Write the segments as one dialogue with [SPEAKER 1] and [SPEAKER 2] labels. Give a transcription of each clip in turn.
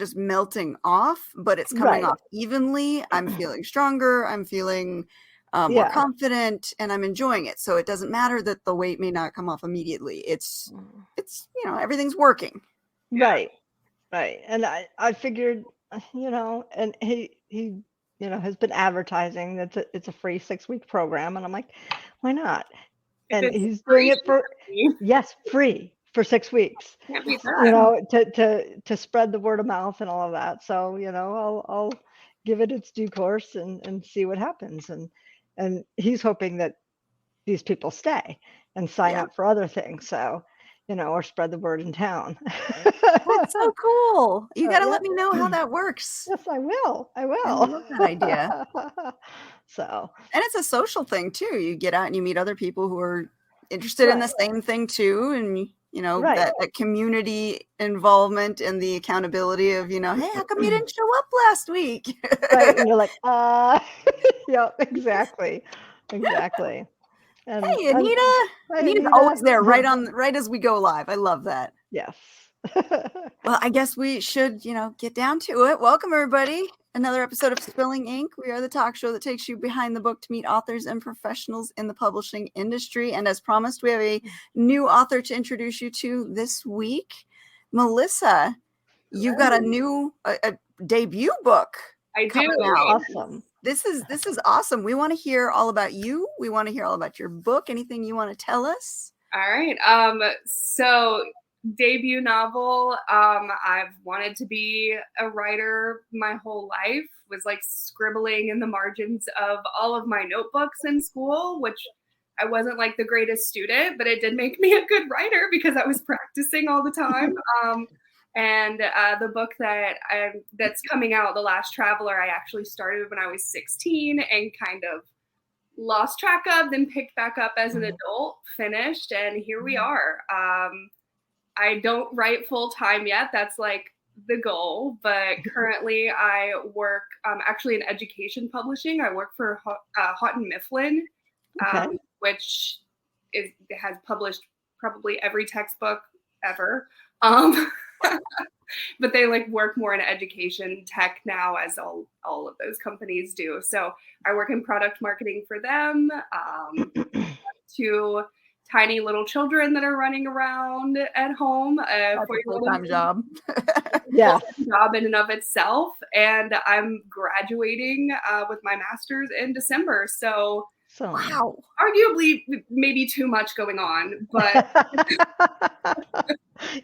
[SPEAKER 1] just melting off, but it's coming off evenly. I'm feeling stronger. I'm feeling more confident, and I'm enjoying it. So it doesn't matter that the weight may not come off immediately. It's everything's working.
[SPEAKER 2] Right. And I figured, and he has been advertising that it's a free 6-week program, and I'm like, why not? And he's doing it for free for 6 weeks.
[SPEAKER 3] Can't beat that.
[SPEAKER 2] To spread the word of mouth and all of that. So I'll give it its due course and see what happens. And he's hoping that these people stay and sign up for other things. So, or spread the word in town.
[SPEAKER 1] That's so cool. You got to let me know how that works.
[SPEAKER 2] Yes, I will. I
[SPEAKER 1] love that idea.
[SPEAKER 2] So,
[SPEAKER 1] and it's a social thing too. You get out and you meet other people who are interested in the same thing too. And, that community involvement and the accountability of, hey, how come you didn't show up last week?
[SPEAKER 2] Right. And you're like, yeah, exactly. And
[SPEAKER 1] hey, Anita. Anita's always there right as we go live. I love that.
[SPEAKER 2] Yes.
[SPEAKER 1] Well, I guess we should, get down to it. Welcome, everybody. Another episode of Spilling Ink. We are the talk show that takes you behind the book to meet authors and professionals in the publishing industry. And as promised, we have a new author to introduce you to this week. Melissa, you've got a new a debut book.
[SPEAKER 3] I do.
[SPEAKER 2] Awesome.
[SPEAKER 1] This is awesome. We want to hear all about you. We want to hear all about your book. Anything you want to tell us?
[SPEAKER 3] All right. So debut novel. I've wanted to be a writer my whole life. Was like scribbling in the margins of all of my notebooks in school, which I wasn't like the greatest student, but it did make me a good writer because I was practicing all the time. And the book that's coming out, The Last Traveler, I actually started when I was 16 and kind of lost track of, then picked back up as an adult, finished, and here we are. I don't write full time yet. That's like the goal. But currently I work actually in education publishing. I work for Houghton Mifflin, which has published probably every textbook ever. But they like work more in education tech now, as all of those companies do. So I work in product marketing for them. Two tiny little children that are running around at home.
[SPEAKER 1] That's a full-time job.
[SPEAKER 2] Yeah,
[SPEAKER 3] job in and of itself. And I'm graduating with my master's in December. So
[SPEAKER 1] wow,
[SPEAKER 3] arguably maybe too much going on, but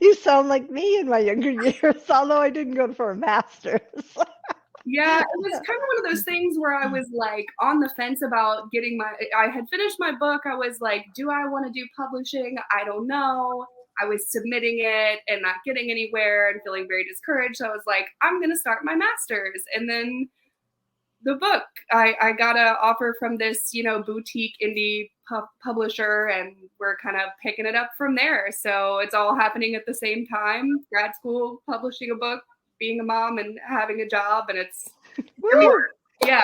[SPEAKER 2] you sound like me in my younger years, although I didn't go for a master's.
[SPEAKER 3] Yeah, it was kind of one of those things where I was like on the fence about I had finished my book. I was like, do I want to do publishing? I don't know. I was submitting it and not getting anywhere and feeling very discouraged. So I was like, I'm going to start my master's. And then the book, I got an offer from this, boutique indie publisher, and we're kind of picking it up from there. So it's all happening at the same time. Grad school, publishing a book, being a mom, and having a job, and it's yeah.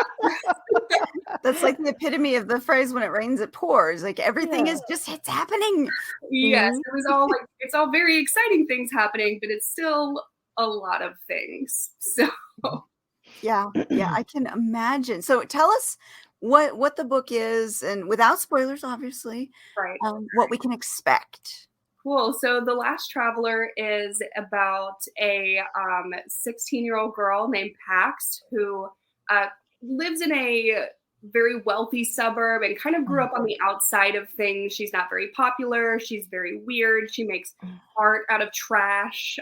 [SPEAKER 1] That's like the epitome of the phrase, when it rains it pours. Like everything is just, it's happening.
[SPEAKER 3] Yes, it was all like, it's all very exciting things happening, but it's still a lot of things. So
[SPEAKER 1] yeah, I can imagine. So tell us what the book is, and without spoilers, obviously,
[SPEAKER 3] right,
[SPEAKER 1] what we can expect.
[SPEAKER 3] Cool. So The Last Traveler is about a 16-year-old girl named Pax who lives in a very wealthy suburb and kind of grew up on the outside of things. She's not very popular. She's very weird. She makes art out of trash.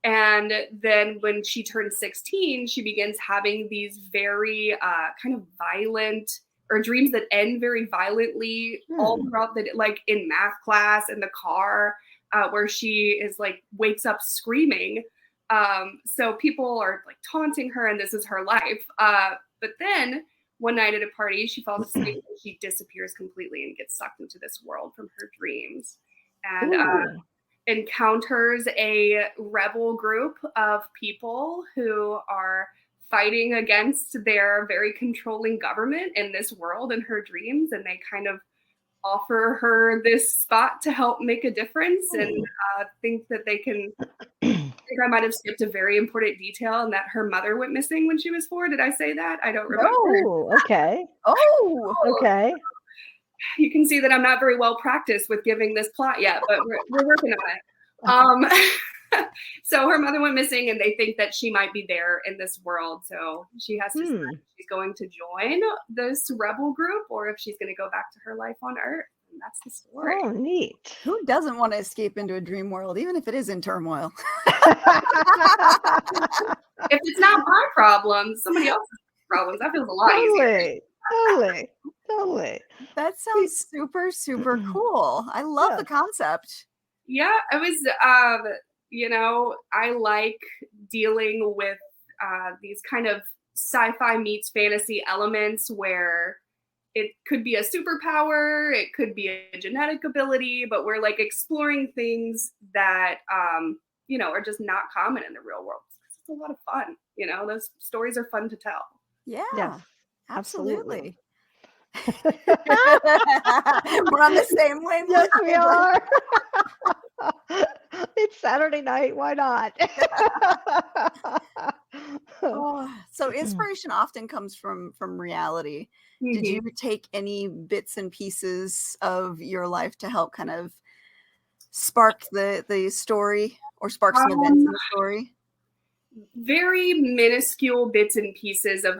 [SPEAKER 3] And then when she turns 16, she begins having these very kind of violent, or dreams that end very violently all throughout like in math class, in the car, where she is like, wakes up screaming. So people are like taunting her, and this is her life. But then one night at a party, she falls asleep and she disappears completely and gets sucked into this world from her dreams, and encounters a rebel group of people who are fighting against their very controlling government in this world in her dreams. And they kind of offer her this spot to help make a difference, and think that they can think I might have skipped a very important detail in that her mother went missing when she was 4. Did I say that? I don't remember.
[SPEAKER 2] Oh, okay.
[SPEAKER 1] Oh,
[SPEAKER 2] Okay.
[SPEAKER 3] You can see that I'm not very well practiced with giving this plot yet, but we're working on it. So her mother went missing, and they think that she might be there in this world. So she has to decide if she's going to join this rebel group or if she's going to go back to her life on Earth. And that's the story.
[SPEAKER 2] Oh, neat.
[SPEAKER 1] who doesn't want to escape into a dream world, even if it is in turmoil?
[SPEAKER 3] If it's not my problem, somebody else's problems. That feels a lot easier.
[SPEAKER 2] Totally.
[SPEAKER 1] That sounds super, super cool. I love the concept.
[SPEAKER 3] Yeah, it was, I like dealing with these kind of sci-fi meets fantasy elements where it could be a superpower, it could be a genetic ability, but we're like exploring things that, are just not common in the real world. It's a lot of fun. Those stories are fun to tell.
[SPEAKER 1] Yeah,
[SPEAKER 2] Yes,
[SPEAKER 1] absolutely. We're on the same wavelength.
[SPEAKER 2] Yes, we are. It's Saturday night. Why not?
[SPEAKER 1] So inspiration often comes from reality. Did you take any bits and pieces of your life to help kind of spark the story or spark some events in the story?
[SPEAKER 3] Very minuscule bits and pieces of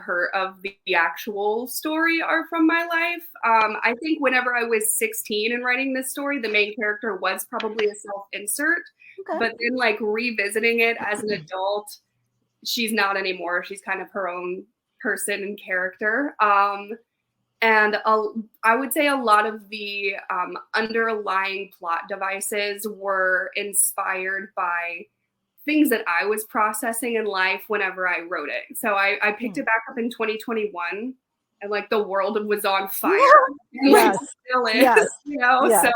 [SPEAKER 3] the actual story are from my life. I think whenever I was 16 and writing this story, the main character was probably a self-insert, but then like revisiting it as an adult, she's not anymore. She's kind of her own person and character. And I would say a lot of the underlying plot devices were inspired by things that I was processing in life whenever I wrote it. So I picked it back up in 2021 and like the world was on fire. And, like, still is, So,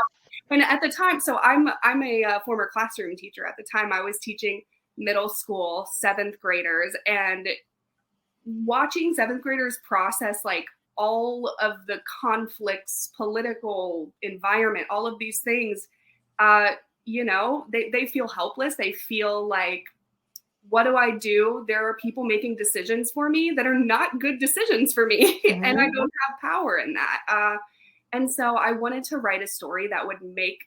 [SPEAKER 3] and at the time, so I'm a former classroom teacher. At the time I was teaching middle school 7th graders, and watching 7th graders process like all of the conflicts, political environment, all of these things, they feel helpless. They feel like, what do I do? There are people making decisions for me that are not good decisions for me. And I don't have power in that. And so I wanted to write a story that would make,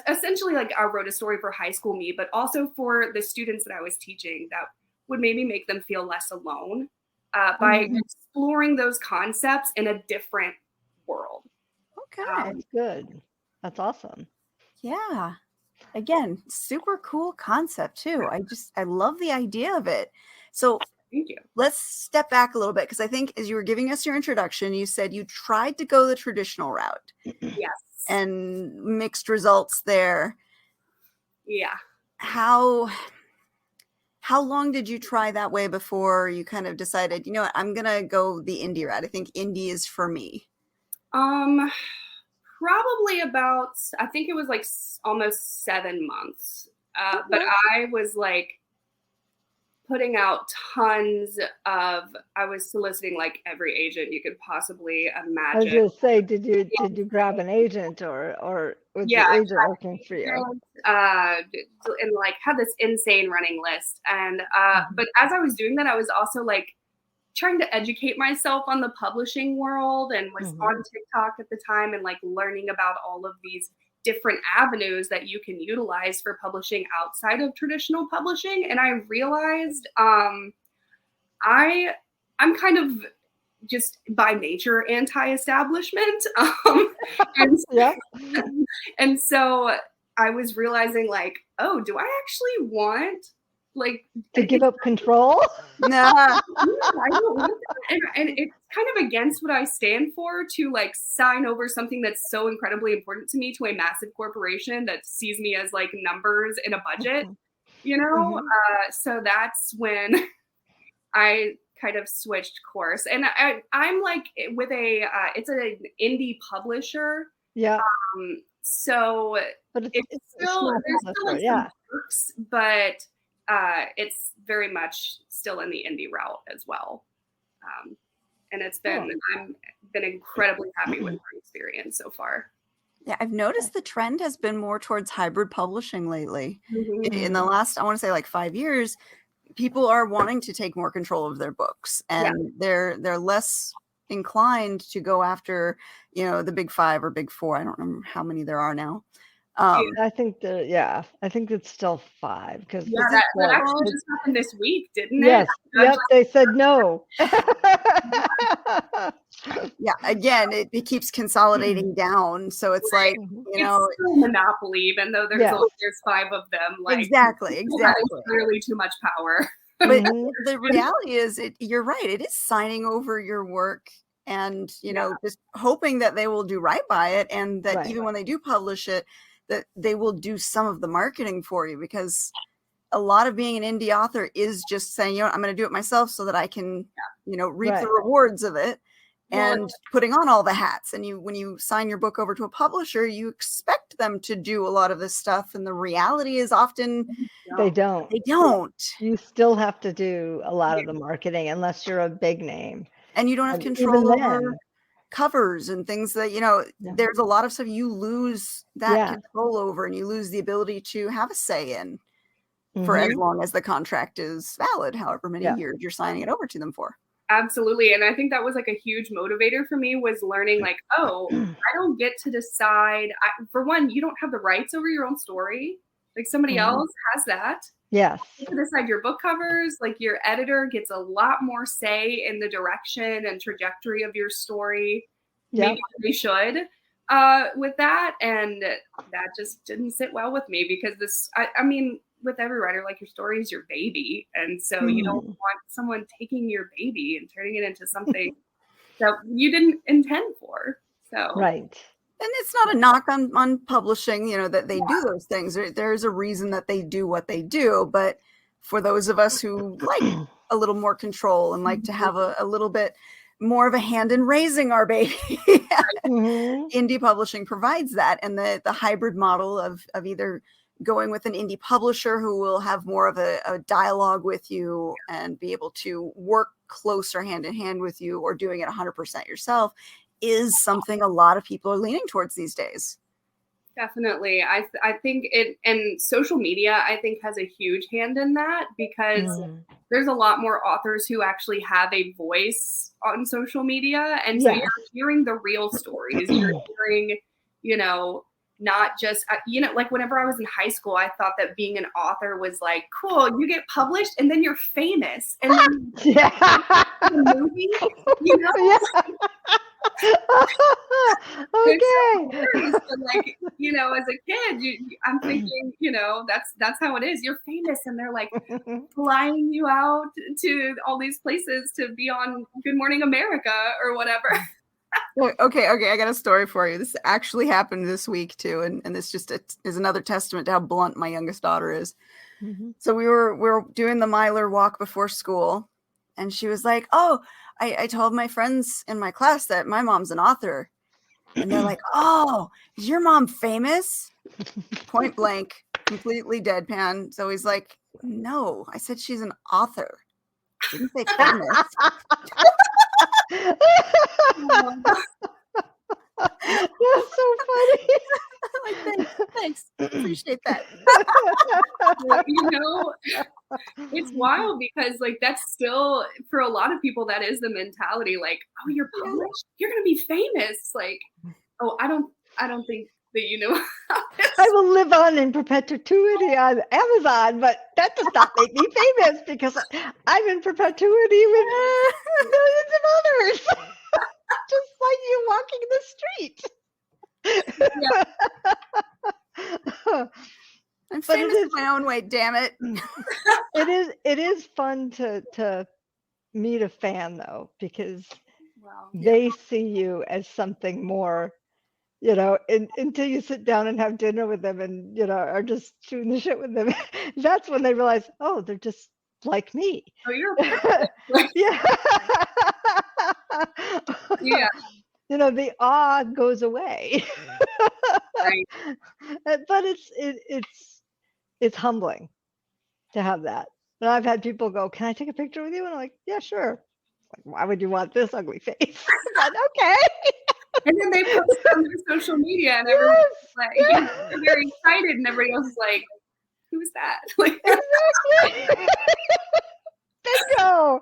[SPEAKER 3] essentially like I wrote a story for high school me, but also for the students that I was teaching that would maybe make them feel less alone by exploring those concepts in a different world.
[SPEAKER 1] Okay.
[SPEAKER 2] That's good. That's awesome.
[SPEAKER 1] Yeah. Again, super cool concept too. I love the idea of it. So
[SPEAKER 3] thank you.
[SPEAKER 1] Let's step back a little bit, because I think as you were giving us your introduction, you said you tried to go the traditional route.
[SPEAKER 3] Yes.
[SPEAKER 1] And mixed results there.
[SPEAKER 3] Yeah.
[SPEAKER 1] How long did you try that way before you kind of decided, you know what, I'm gonna go the indie route? I think indie is for me.
[SPEAKER 3] Probably about, I think it was like almost 7 months. But I was like putting out tons of, I was soliciting like every agent you could possibly imagine.
[SPEAKER 2] I was going to say, did you grab an agent or was the agent working for you?
[SPEAKER 3] And like had this insane running list. And, but as I was doing that, I was also like trying to educate myself on the publishing world, and was on TikTok at the time and like learning about all of these different avenues that you can utilize for publishing outside of traditional publishing. And I realized I'm kind of just by nature anti-establishment. And so I was realizing like, oh, do I actually want like
[SPEAKER 2] to give up control?
[SPEAKER 1] Nah.
[SPEAKER 3] I don't want that. And it's kind of against what I stand for to like sign over something that's so incredibly important to me to a massive corporation that sees me as like numbers in a budget, so that's when I kind of switched course. And I'm like with it's an indie publisher.
[SPEAKER 2] Yeah.
[SPEAKER 3] So
[SPEAKER 2] but it's
[SPEAKER 3] still, there's still like some perks, but it's very much still in the indie route as well. And it's been, I've been incredibly happy with my experience so far.
[SPEAKER 1] Yeah, I've noticed the trend has been more towards hybrid publishing lately. In the
[SPEAKER 2] Mhm.
[SPEAKER 1] last, I want to say like 5 years, people are wanting to take more control of their books,
[SPEAKER 3] Yeah.
[SPEAKER 1] and they're less inclined to go after, the big five or big four. I don't remember how many there are now.
[SPEAKER 2] I think I think it's still 5 because
[SPEAKER 3] Yeah,
[SPEAKER 1] Is it
[SPEAKER 3] that actually
[SPEAKER 1] five?
[SPEAKER 3] just happened this week, didn't it?
[SPEAKER 2] yes, yep, they said no.
[SPEAKER 1] Yeah, again, it keeps consolidating down. So it's
[SPEAKER 3] Right.
[SPEAKER 1] like,
[SPEAKER 2] Mhm.
[SPEAKER 1] you
[SPEAKER 3] It's
[SPEAKER 1] know,
[SPEAKER 3] still a monopoly, even though
[SPEAKER 2] Yes.
[SPEAKER 3] there's 5 of them. Like,
[SPEAKER 1] exactly,
[SPEAKER 3] people have
[SPEAKER 1] exactly.
[SPEAKER 3] entirely too much power.
[SPEAKER 1] But
[SPEAKER 2] Mhm.
[SPEAKER 1] the reality is, you're right. It is signing over your work and,
[SPEAKER 3] Yeah.
[SPEAKER 1] just hoping that they will do right by it, and that
[SPEAKER 2] Right.
[SPEAKER 1] even when they do publish it, that they will do some of the marketing for you, because a lot of being an indie author is just saying, I'm going to do it myself so that I can, reap the
[SPEAKER 2] Right.
[SPEAKER 1] rewards of it,
[SPEAKER 3] Well,
[SPEAKER 1] and putting on all the hats. And when you sign your book over to a publisher, you expect them to do a lot of this stuff. And the reality is often
[SPEAKER 2] They don't.
[SPEAKER 1] they don't.
[SPEAKER 2] You still have to do a lot
[SPEAKER 3] Yeah.
[SPEAKER 2] of the marketing unless you're a big name.
[SPEAKER 1] And you don't have
[SPEAKER 2] And
[SPEAKER 1] control
[SPEAKER 2] even
[SPEAKER 1] over
[SPEAKER 2] then,
[SPEAKER 1] covers and things that,
[SPEAKER 2] Yeah.
[SPEAKER 1] there's a lot of stuff you lose that
[SPEAKER 2] Yeah.
[SPEAKER 1] control over, and you lose the ability to have a say in for as
[SPEAKER 2] Mhm.
[SPEAKER 1] long as the contract is valid, however many
[SPEAKER 2] Yeah.
[SPEAKER 1] years you're signing it over to them for.
[SPEAKER 3] absolutely. And I think that was like a huge motivator for me, was learning like, oh, I don't get to decide. For one, you don't have the rights over your own story. Like somebody
[SPEAKER 2] Mhm.
[SPEAKER 3] else has that.
[SPEAKER 2] Yes.
[SPEAKER 3] You get to decide your book covers. Like your editor gets a lot more say in the direction and trajectory of your story.
[SPEAKER 2] Yep.
[SPEAKER 3] Maybe they should with that. And that just didn't sit well with me, because I mean, with every writer, like your story is your baby. And so you don't
[SPEAKER 2] Mhm.
[SPEAKER 3] want someone taking your baby and turning it into something that you didn't intend for. So,
[SPEAKER 2] Right.
[SPEAKER 1] And it's not a knock on publishing, that they do those things. There's a reason that they do what they do. But for those of us who like a little more control and like to have a little bit more of a hand in raising our baby,
[SPEAKER 2] Mhm.
[SPEAKER 1] indie publishing provides that. And the hybrid model of either going with an indie publisher who will have more of a dialogue with you and be able to work closer hand in hand with you, or doing it 100% yourself, is something a lot of people are leaning towards these days.
[SPEAKER 3] definitely. I think it, and social media, I think, has a huge hand in that, because
[SPEAKER 2] Mhm.
[SPEAKER 3] there's a lot more authors who actually have a voice on social media. And so
[SPEAKER 2] Yes.
[SPEAKER 3] you're hearing the real stories. You're hearing, not just, like whenever I was in high school, I thought that being an author was like, cool, you get published and then you're famous. And then
[SPEAKER 2] Yeah.
[SPEAKER 3] the movie, you know?
[SPEAKER 2] Okay.
[SPEAKER 3] But like, as a kid, I'm thinking, that's how it is. You're famous, and they're like flying you out to all these places to be on Good Morning America or whatever.
[SPEAKER 1] Okay, I got a story for you. This actually happened this week too, and this just is another testament to how blunt my youngest daughter is.
[SPEAKER 2] Mhm.
[SPEAKER 1] So we were doing the Myler walk before school, and she was like, "Oh, I told my friends in my class that my mom's an author," and they're like, "Oh, is your mom famous?" Point blank, completely deadpan. So he's like, "No, I said she's an author. Didn't say famous."
[SPEAKER 2] That's so funny.
[SPEAKER 1] Like, thanks, appreciate that.
[SPEAKER 3] It's wild, because like that's still, for a lot of people, that is the mentality. Like, oh, you're published, you're gonna be famous. Like, oh, I don't think that
[SPEAKER 2] I will live on in perpetuity on Amazon, but that does not make me famous because I'm in perpetuity with millions of others. Just like you walking the street.
[SPEAKER 1] I'm
[SPEAKER 2] But it
[SPEAKER 1] famous in
[SPEAKER 2] is-
[SPEAKER 1] my own way, damn it.
[SPEAKER 2] It is fun to meet a fan though, because
[SPEAKER 3] Wow.
[SPEAKER 2] they see you as something more, until you sit down and have dinner with them and, are just shooting the shit with them. That's when they realize, oh, they're just like me.
[SPEAKER 3] Oh, you're perfect. Like,
[SPEAKER 2] Yeah.
[SPEAKER 3] yeah,
[SPEAKER 2] The awe goes away.
[SPEAKER 3] right.
[SPEAKER 2] But it's humbling to have that. And I've had people go, "Can I take a picture with you?" And I'm like, "Yeah, sure." Like, why would you want this ugly face? But okay.
[SPEAKER 3] And then they post it on their social media, and everyone's like, they're very excited, and everybody else is like, "Who's that?" Like,
[SPEAKER 2] Exactly. Bingo.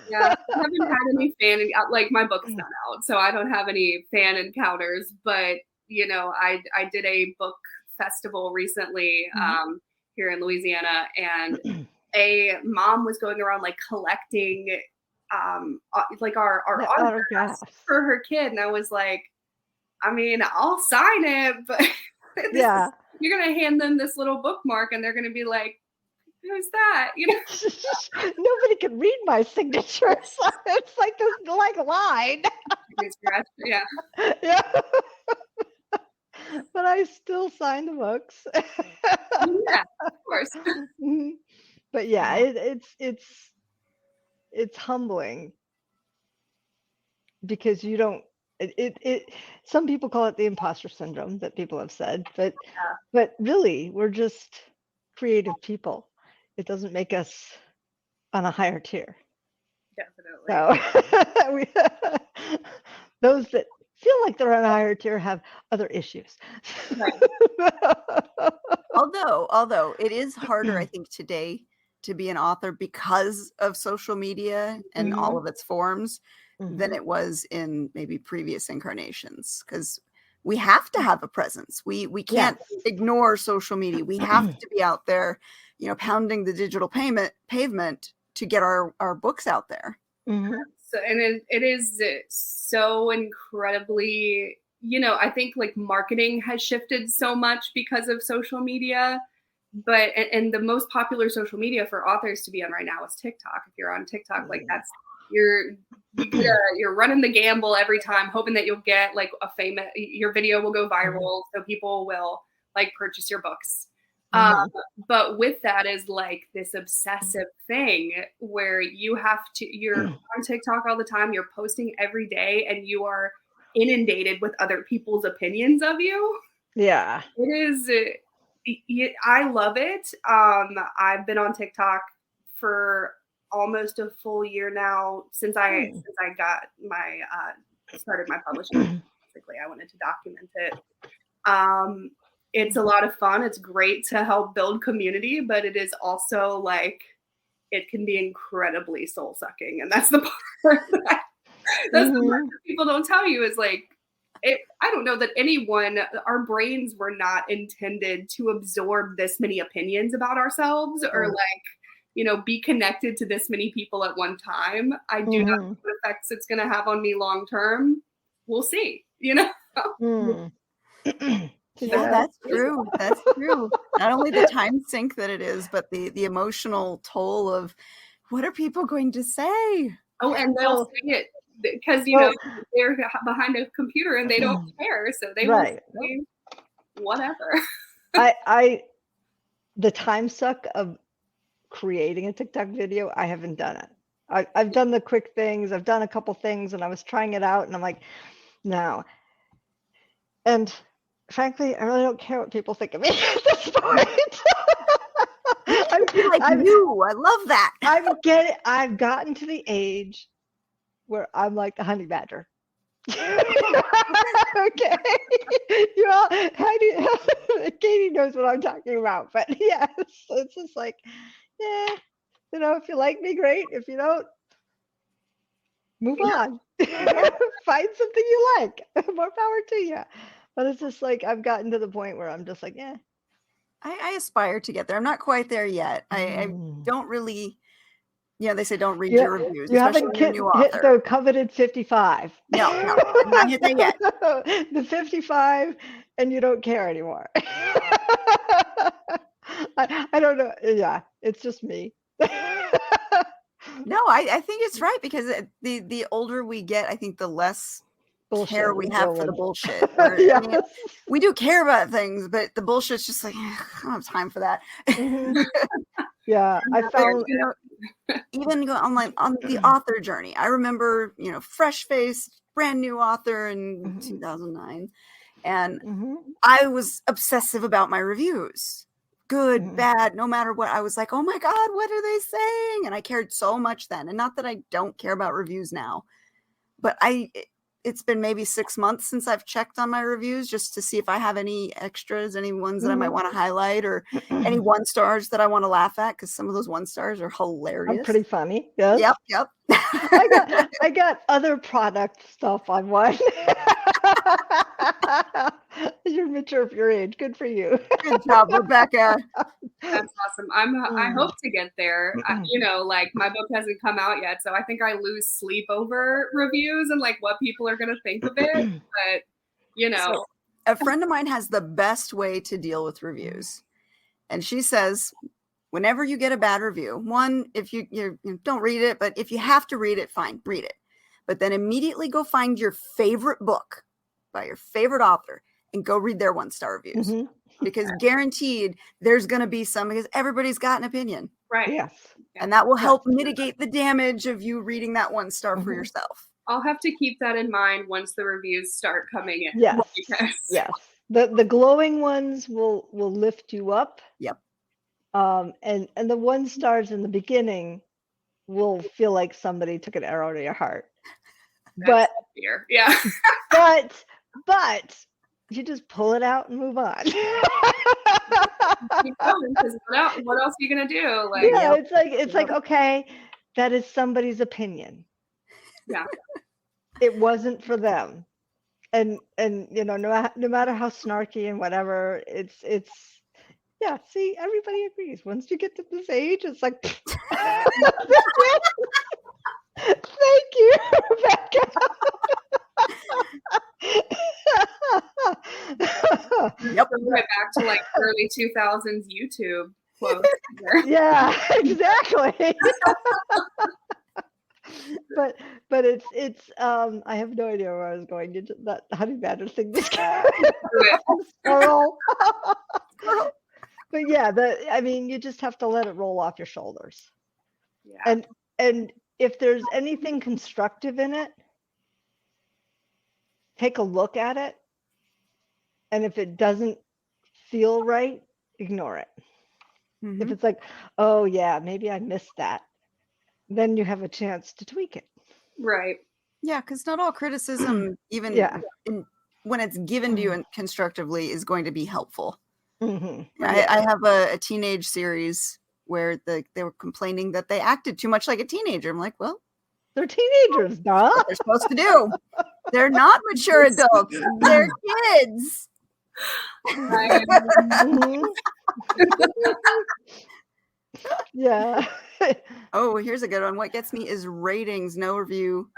[SPEAKER 3] yeah, I haven't had any fan like my book's not out, so I don't have any fan encounters. But I did a book festival recently here in Louisiana, and a mom was going around like collecting like our
[SPEAKER 2] The
[SPEAKER 3] autographs for her kid, and I was like, I mean, I'll sign it, but
[SPEAKER 2] Yeah.
[SPEAKER 3] you're gonna hand them this little bookmark, and they're gonna be like, "Who's that?"
[SPEAKER 2] Nobody can read my signature. So it's like this line.
[SPEAKER 3] Yeah.
[SPEAKER 2] Yeah. But I still sign the books.
[SPEAKER 3] Yeah, of course.
[SPEAKER 2] Mhm. But yeah, it's humbling because you don't some people call it the imposter syndrome that people have said, but really we're just creative people. It doesn't make us on a higher tier.
[SPEAKER 3] Definitely.
[SPEAKER 2] So those that feel like they're on a higher tier have other issues.
[SPEAKER 3] Right.
[SPEAKER 1] Although it is harder, I think, today to be an author because of social media and all of its forms than it was in maybe previous incarnations, because we have to have a presence. We can't ignore social media. We have to be out there, pounding the digital pavement to get our books out there.
[SPEAKER 3] So, and it is so incredibly, I think like marketing has shifted so much because of social media, but and the most popular social media for authors to be on right now is TikTok. If you're on TikTok, like that's you're running the gamble every time, hoping that you'll get like your video will go viral, so people will like purchase your books. But with that is like this obsessive thing where you're on TikTok all the time, you're posting every day, and you are inundated with other people's opinions of you.
[SPEAKER 2] Yeah.
[SPEAKER 3] It is. I love it. I've been on TikTok for almost a full year now since I got my started my publishing. Basically, I wanted to document it. It's a lot of fun. It's great to help build community, but it is also like it can be incredibly soul sucking, and that's the part that's the part that people don't tell you is like. I don't know that our brains were not intended to absorb this many opinions about ourselves or like, be connected to this many people at one time. I do not know what effects it's going to have on me long term. We'll see,
[SPEAKER 1] Yeah, that's true. That's true. Not only the time sink that it is, but the emotional toll of what are people going to say?
[SPEAKER 3] Oh, and they'll say it because they're behind a computer and they don't care, so they will say whatever.
[SPEAKER 2] The time suck of creating a TikTok video, I haven't done it. I've done the quick things. I've done a couple things, and I was trying it out, and I'm like, no. And frankly, I really don't care what people think of me at this point.
[SPEAKER 1] I love that.
[SPEAKER 2] I've gotten to the age where I'm like the honey badger. Okay. Katie knows what I'm talking about, but yes, it's just like, yeah, if you like me, great. If you don't, move on. Find something you like. More power to you. But it's just like I've gotten to the point where I'm just like, yeah.
[SPEAKER 1] I aspire to get there. I'm not quite there yet. I don't really. Yeah, they say don't read your reviews.
[SPEAKER 2] You haven't hit the coveted 55.
[SPEAKER 1] No, I'm not hit that yet.
[SPEAKER 2] The 55, and you don't care anymore. I don't know. Yeah, it's just me.
[SPEAKER 1] No, I think it's right, because the older we get, I think the less care we have for the bullshit.
[SPEAKER 2] Yes.
[SPEAKER 1] I mean, we do care about things, but the bullshit's just like, I don't have time for that.
[SPEAKER 2] Yeah, I found
[SPEAKER 1] even online on the author journey. I remember, fresh-faced, brand new author in 2009, and I was obsessive about my reviews. Good, bad, no matter what. I was like, oh my God, what are they saying? And I cared so much then. And not that I don't care about reviews now, but it's been maybe 6 months since I've checked on my reviews just to see if I have any extras, any ones that I might want to highlight, or any 1 stars that I want to laugh at, because some of those 1 stars are hilarious.
[SPEAKER 2] I'm pretty funny. Yes.
[SPEAKER 1] Yep.
[SPEAKER 2] I got other product stuff on one. You're mature for your age. Good for you.
[SPEAKER 1] Good job, Rebecca.
[SPEAKER 3] That's awesome. I hope to get there. Like my book hasn't come out yet, so I think I lose sleep over reviews and like what people are going to think of it. But
[SPEAKER 1] So, a friend of mine has the best way to deal with reviews, and she says, whenever you get a bad review, one, if you don't read it, but if you have to read it, fine, read it. But then immediately go find your favorite book by your favorite author and go read their 1-star reviews. Because guaranteed there's going to be some, because everybody's got an opinion.
[SPEAKER 3] right.
[SPEAKER 2] Yes.
[SPEAKER 1] And that will help mitigate the damage of you reading that 1-star for yourself.
[SPEAKER 3] I'll have to keep that in mind once the reviews start coming in.
[SPEAKER 2] Yes.
[SPEAKER 3] Because
[SPEAKER 2] Yes. The glowing ones will lift you up.
[SPEAKER 1] Yep.
[SPEAKER 2] And the 1 stars in the beginning will feel like somebody took an arrow to your heart.
[SPEAKER 3] that's the fear. Yeah.
[SPEAKER 2] But you just pull it out and move on.
[SPEAKER 3] Keep going, 'cause what else are you gonna do? Like,
[SPEAKER 2] Yeah, it's like okay, that is somebody's opinion.
[SPEAKER 3] Yeah.
[SPEAKER 2] It wasn't for them. And no matter how snarky and whatever, it's yeah, see, everybody agrees. Once you get to this age, it's like thank you, Rebecca.
[SPEAKER 1] Yep.
[SPEAKER 3] Bring it back to like early 2000s YouTube quotes.
[SPEAKER 2] Yeah, exactly. but it's I have no idea where I was going. That honey badger thing just squirrel. But yeah, I mean, you just have to let it roll off your shoulders.
[SPEAKER 3] Yeah.
[SPEAKER 2] And if there's anything constructive in it, take a look at it. And if it doesn't feel right, ignore it. If it's like, oh yeah, maybe I missed that, then you have a chance to tweak it.
[SPEAKER 3] Right.
[SPEAKER 1] Yeah, because not all criticism, even when it's given to you constructively, is going to be helpful. I have a teenage series where they were complaining that they acted too much like a teenager. I'm like, well,
[SPEAKER 2] they're teenagers, duh.
[SPEAKER 1] what they're supposed to do. They're not mature adults. They're kids.
[SPEAKER 2] Yeah.
[SPEAKER 1] Oh, here's a good one. What gets me is ratings, no review,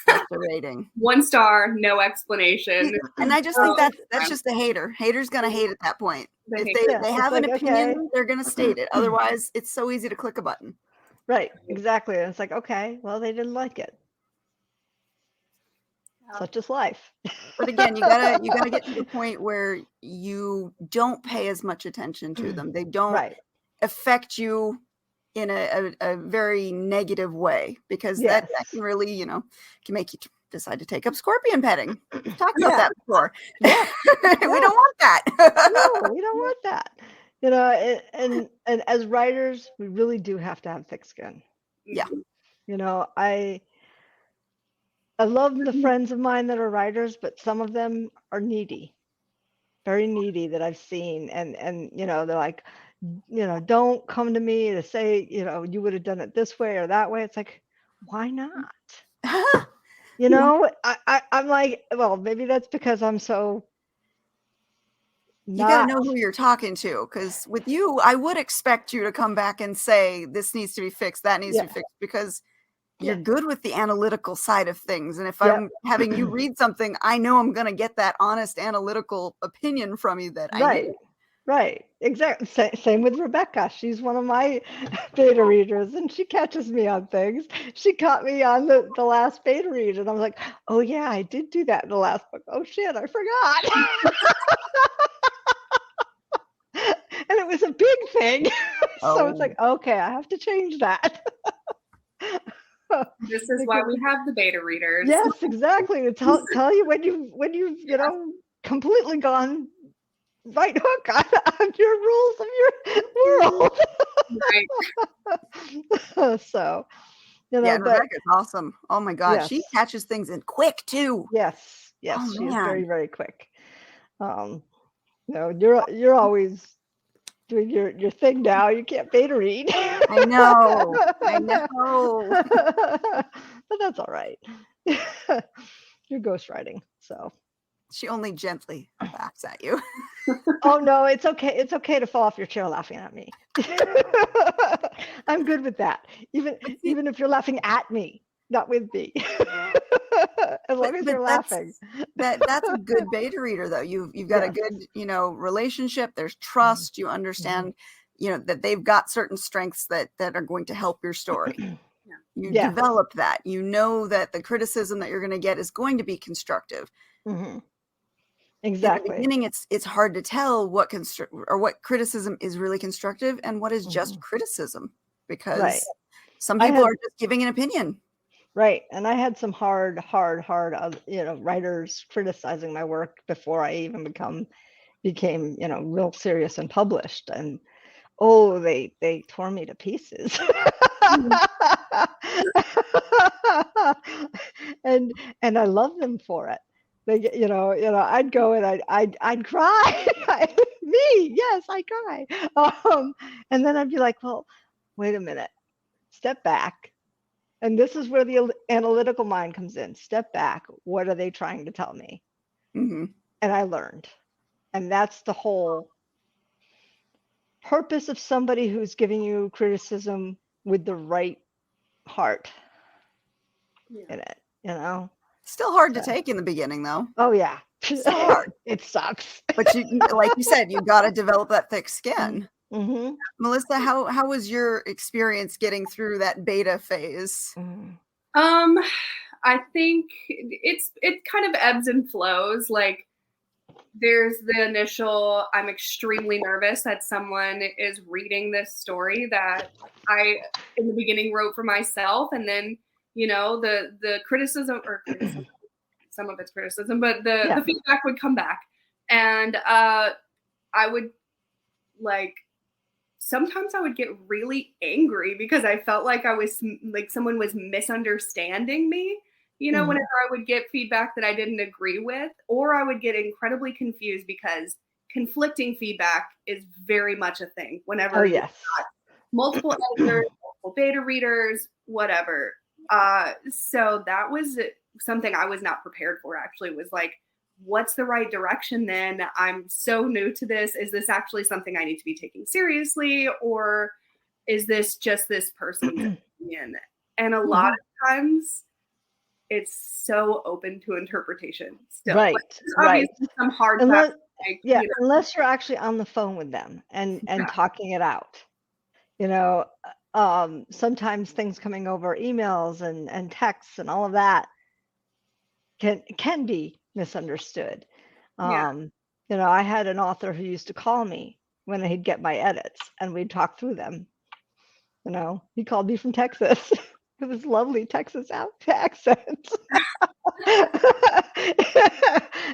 [SPEAKER 1] just a rating.
[SPEAKER 3] 1 star, no explanation.
[SPEAKER 1] And I just think that's just a hater. Hater's gonna hate at that point. If they have an opinion,
[SPEAKER 2] okay,
[SPEAKER 1] they're gonna state it. Otherwise, it's so easy to click a button.
[SPEAKER 2] right, exactly. And it's like, okay, well, they didn't like it. Such is life.
[SPEAKER 1] But again, you gotta get to the point where you don't pay as much attention to them. They don't affect you in a very negative way, because that can really, can make you decide to take up scorpion petting. We've talked about that before. We don't want that.
[SPEAKER 2] No, we don't want that. And as writers, we really do have to have thick skin.
[SPEAKER 1] Yeah.
[SPEAKER 2] I love the friends of mine that are writers, but some of them are needy, very needy, that I've seen. And they're like, don't come to me to say, you would have done it this way or that way. It's like, why not? I'm like, well, maybe that's because I'm so.
[SPEAKER 1] You got to know who you're talking to, because with you, I would expect you to come back and say, this needs to be fixed, that needs to be fixed, because you're good with the analytical side of things. And if I'm having you read something, I know I'm going to get that honest analytical opinion from you that I need.
[SPEAKER 2] Right. Exactly. Same with Rebecca. She's one of my beta readers, and she catches me on things. She caught me on the last beta read, and I was like, oh yeah, I did do that in the last book. Oh shit, I forgot. And it was a big thing. So it's like, okay, I have to change that.
[SPEAKER 3] This is why we have the beta readers.
[SPEAKER 2] Yes, exactly. To tell you when you've completely gone right hook on your rules of your world.
[SPEAKER 3] Right.
[SPEAKER 2] So you
[SPEAKER 1] Yeah,
[SPEAKER 2] know,
[SPEAKER 1] and
[SPEAKER 2] but
[SPEAKER 1] Rebecca's awesome. Oh my God, she
[SPEAKER 2] yes,
[SPEAKER 1] catches things in quick too.
[SPEAKER 2] yes,
[SPEAKER 1] Oh
[SPEAKER 2] yes, she is very,
[SPEAKER 1] man,
[SPEAKER 2] very quick. Um, you know, you're always doing your thing now. You can't beta read.
[SPEAKER 1] I know, I know.
[SPEAKER 2] But that's all right. You're ghostwriting, so.
[SPEAKER 1] She only gently laughs at you.
[SPEAKER 2] Oh no, it's okay. It's okay to fall off your chair laughing at me. I'm good with that. Even if you're laughing at me, not with me. As long as you're laughing.
[SPEAKER 1] That's a good beta reader though. You've got a
[SPEAKER 2] Yes.
[SPEAKER 1] good, relationship. There's
[SPEAKER 2] Mhm.
[SPEAKER 1] trust. You understand, that they've got certain strengths that are going to help your story. You
[SPEAKER 2] Yes.
[SPEAKER 1] develop that. You know that the criticism that you're going to get is going to be constructive.
[SPEAKER 2] Mhm.
[SPEAKER 1] In the
[SPEAKER 2] Exactly.
[SPEAKER 1] beginning, it's hard to tell what criticism is really constructive and what is just criticism, because
[SPEAKER 2] Right.
[SPEAKER 1] some
[SPEAKER 2] I
[SPEAKER 1] people
[SPEAKER 2] had-
[SPEAKER 1] are just giving an opinion.
[SPEAKER 2] Right. And I had some hard, writers criticizing my work before I even became, real serious and published. And oh, they tore me to pieces. and I love them for it. They, I'd go and I'd cry. Me, yes, I cry. And then I'd be like, well, wait a minute, step back. And this is where the analytical mind comes in. Step back. What are they trying to tell me?
[SPEAKER 1] Mm-hmm.
[SPEAKER 2] And I learned. And that's the whole purpose of somebody who's giving you criticism with the right heart in it,
[SPEAKER 1] Still hard to take in the beginning, though.
[SPEAKER 2] Oh yeah.
[SPEAKER 1] So hard.
[SPEAKER 2] It sucks.
[SPEAKER 1] But like you said, you got to develop that thick skin.
[SPEAKER 2] Mm-hmm.
[SPEAKER 1] Melissa, how was your experience getting through that beta phase?
[SPEAKER 3] I think it kind of ebbs and flows. Like, there's the initial, I'm extremely nervous that someone is reading this story that I in the beginning wrote for myself, and then the criticism, some of it's criticism, but the feedback would come back, and I would sometimes I would get really angry because I felt like someone was misunderstanding me, whenever I would get feedback that I didn't agree with, or I would get incredibly confused because conflicting feedback is very much a thing whenever you've got multiple editors, multiple beta readers, whatever. So that was something I was not prepared for, actually, was like, what's the right direction then? I'm so new to this. Is this actually something I need to be taking seriously? Or is this just this person's opinion? And a lot of times it's so open to interpretation still.
[SPEAKER 2] Right.
[SPEAKER 3] Obviously some hard facts.
[SPEAKER 2] Unless you're actually on the phone with them and talking it out. Sometimes things coming over emails and texts and all of that can be misunderstood. I had an author who used to call me when he'd get my edits and we'd talk through them. He called me from Texas with his lovely Texas accent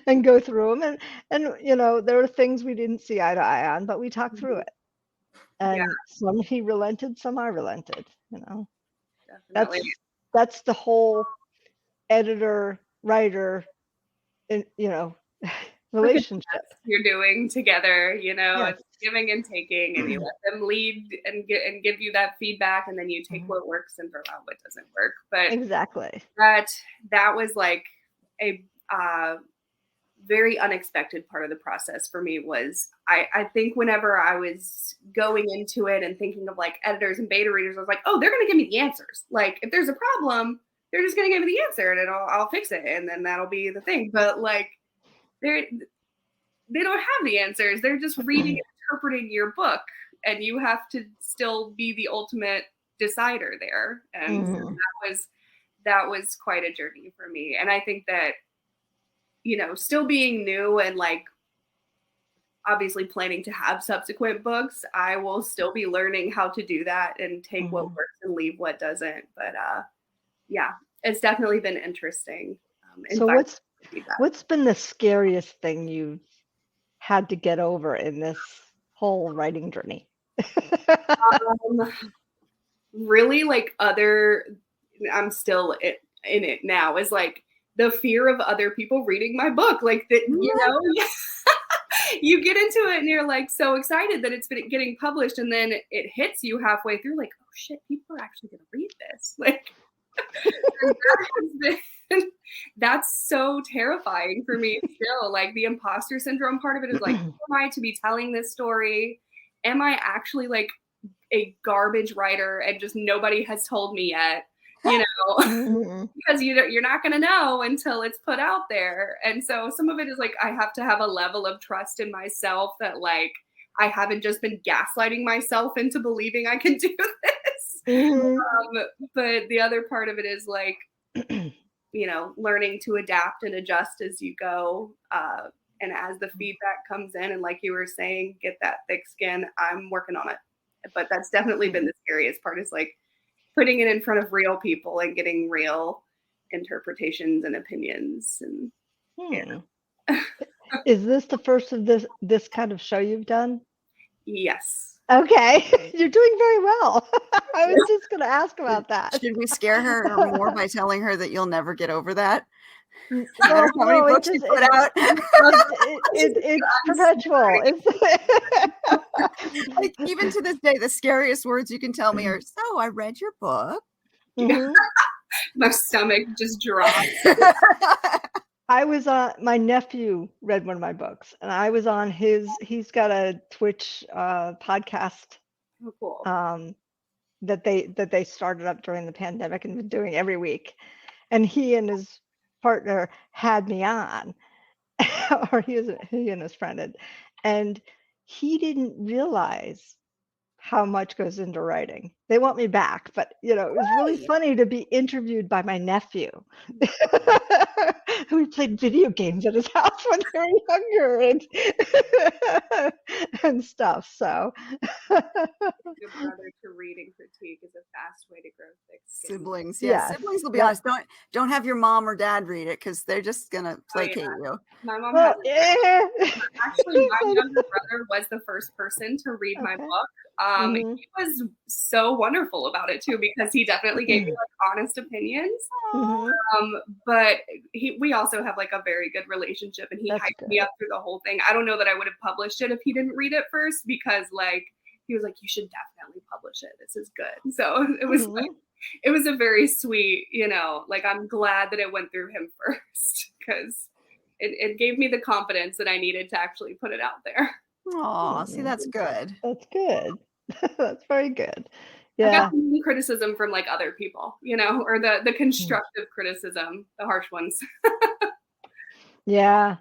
[SPEAKER 2] and go through them. And there were things we didn't see eye to eye on, but we talked through it. And some he relented, some I relented,
[SPEAKER 3] Definitely.
[SPEAKER 2] That's the whole editor writer relationship
[SPEAKER 3] you're doing together, it's giving and taking, and you let them lead and give you that feedback, and then you take what works and throw out what doesn't work. But
[SPEAKER 2] exactly,
[SPEAKER 3] that was like a very unexpected part of the process for me. Was I think whenever I was going into it and thinking of like editors and beta readers, I was like, oh, they're gonna give me the answers. Like, if there's a problem, they're just gonna give me the answer, and I'll fix it, and then that'll be the thing. But like, they don't have the answers. They're just reading and interpreting your book, and you have to still be the ultimate decider there. And so that was quite a journey for me. And I think that, still being new and like obviously planning to have subsequent books, I will still be learning how to do that and take what works and leave what doesn't. But it's definitely been interesting.
[SPEAKER 2] So what's been the scariest thing you've had to get over in this whole writing journey?
[SPEAKER 3] Really, like, I'm still in it now, is like the fear of other people reading my book. Like that, you know, you get into it and you're like so excited that it's been getting published, and then it hits you halfway through, like, oh shit, people are actually going to read this. Like, and that has been, that's so terrifying for me still. Like the imposter syndrome part of it is like, who am I to be telling this story? Am I actually like a garbage writer and just nobody has told me yet? You know, because you're not going to know until it's put out there. And so some of it is like, I have to have a level of trust in myself that like, I haven't just been gaslighting myself into believing I can do this. But the other part of it is like, you know, learning to adapt and adjust as you go. And as the feedback comes in, and like you were saying, get that thick skin, I'm working on it. But that's definitely been the scariest part, is like putting it in front of real people and getting real interpretations and opinions. And yeah.
[SPEAKER 2] Is this the first of this kind of show you've done?
[SPEAKER 3] Yes.
[SPEAKER 2] Okay, you're doing very well. I was just going to ask about that.
[SPEAKER 1] Should we scare her more by telling her that you'll never get over that? No
[SPEAKER 2] No,
[SPEAKER 1] matter how many
[SPEAKER 2] no,
[SPEAKER 1] books you put out.
[SPEAKER 2] It's perpetual.
[SPEAKER 1] Like, even to this day, the scariest words you can tell me are, so I read your book.
[SPEAKER 3] My stomach just dropped.
[SPEAKER 2] I was on, my nephew read one of my books, and I was on he's got a Twitch podcast
[SPEAKER 3] Oh, cool.
[SPEAKER 2] that they started up during the pandemic and been doing every week. And he and his partner had me on, or he and his friend had, and he didn't realize how much goes into writing. They want me back, but you know, it was really funny to be interviewed by my nephew. We played video games at his house when they were younger and stuff. So
[SPEAKER 3] Good brother to read and critique is a fast way to grow thick skin.
[SPEAKER 1] Siblings,
[SPEAKER 2] Yes.
[SPEAKER 1] Siblings will be honest. Don't have your mom or dad read it, because they're just gonna placate you.
[SPEAKER 3] My mom
[SPEAKER 2] well,
[SPEAKER 3] actually, my younger brother was the first person to read my book. He was so wonderful about it too, because he definitely gave me like honest opinions. But we also have like a very good relationship, and he hyped me up through the whole thing. I don't know that I would have published it if he didn't read it first, because like he was like, you should definitely publish it. This is good. So it was like, it was a very sweet, you know, like I'm glad that it went through him first, because it gave me the confidence that I needed to actually put it out there.
[SPEAKER 1] Oh, see, that's good.
[SPEAKER 2] That's good. That's very good.
[SPEAKER 3] I
[SPEAKER 2] Yeah.
[SPEAKER 3] got some criticism from like other people, you know, or the constructive criticism, the harsh ones.
[SPEAKER 2] Yeah.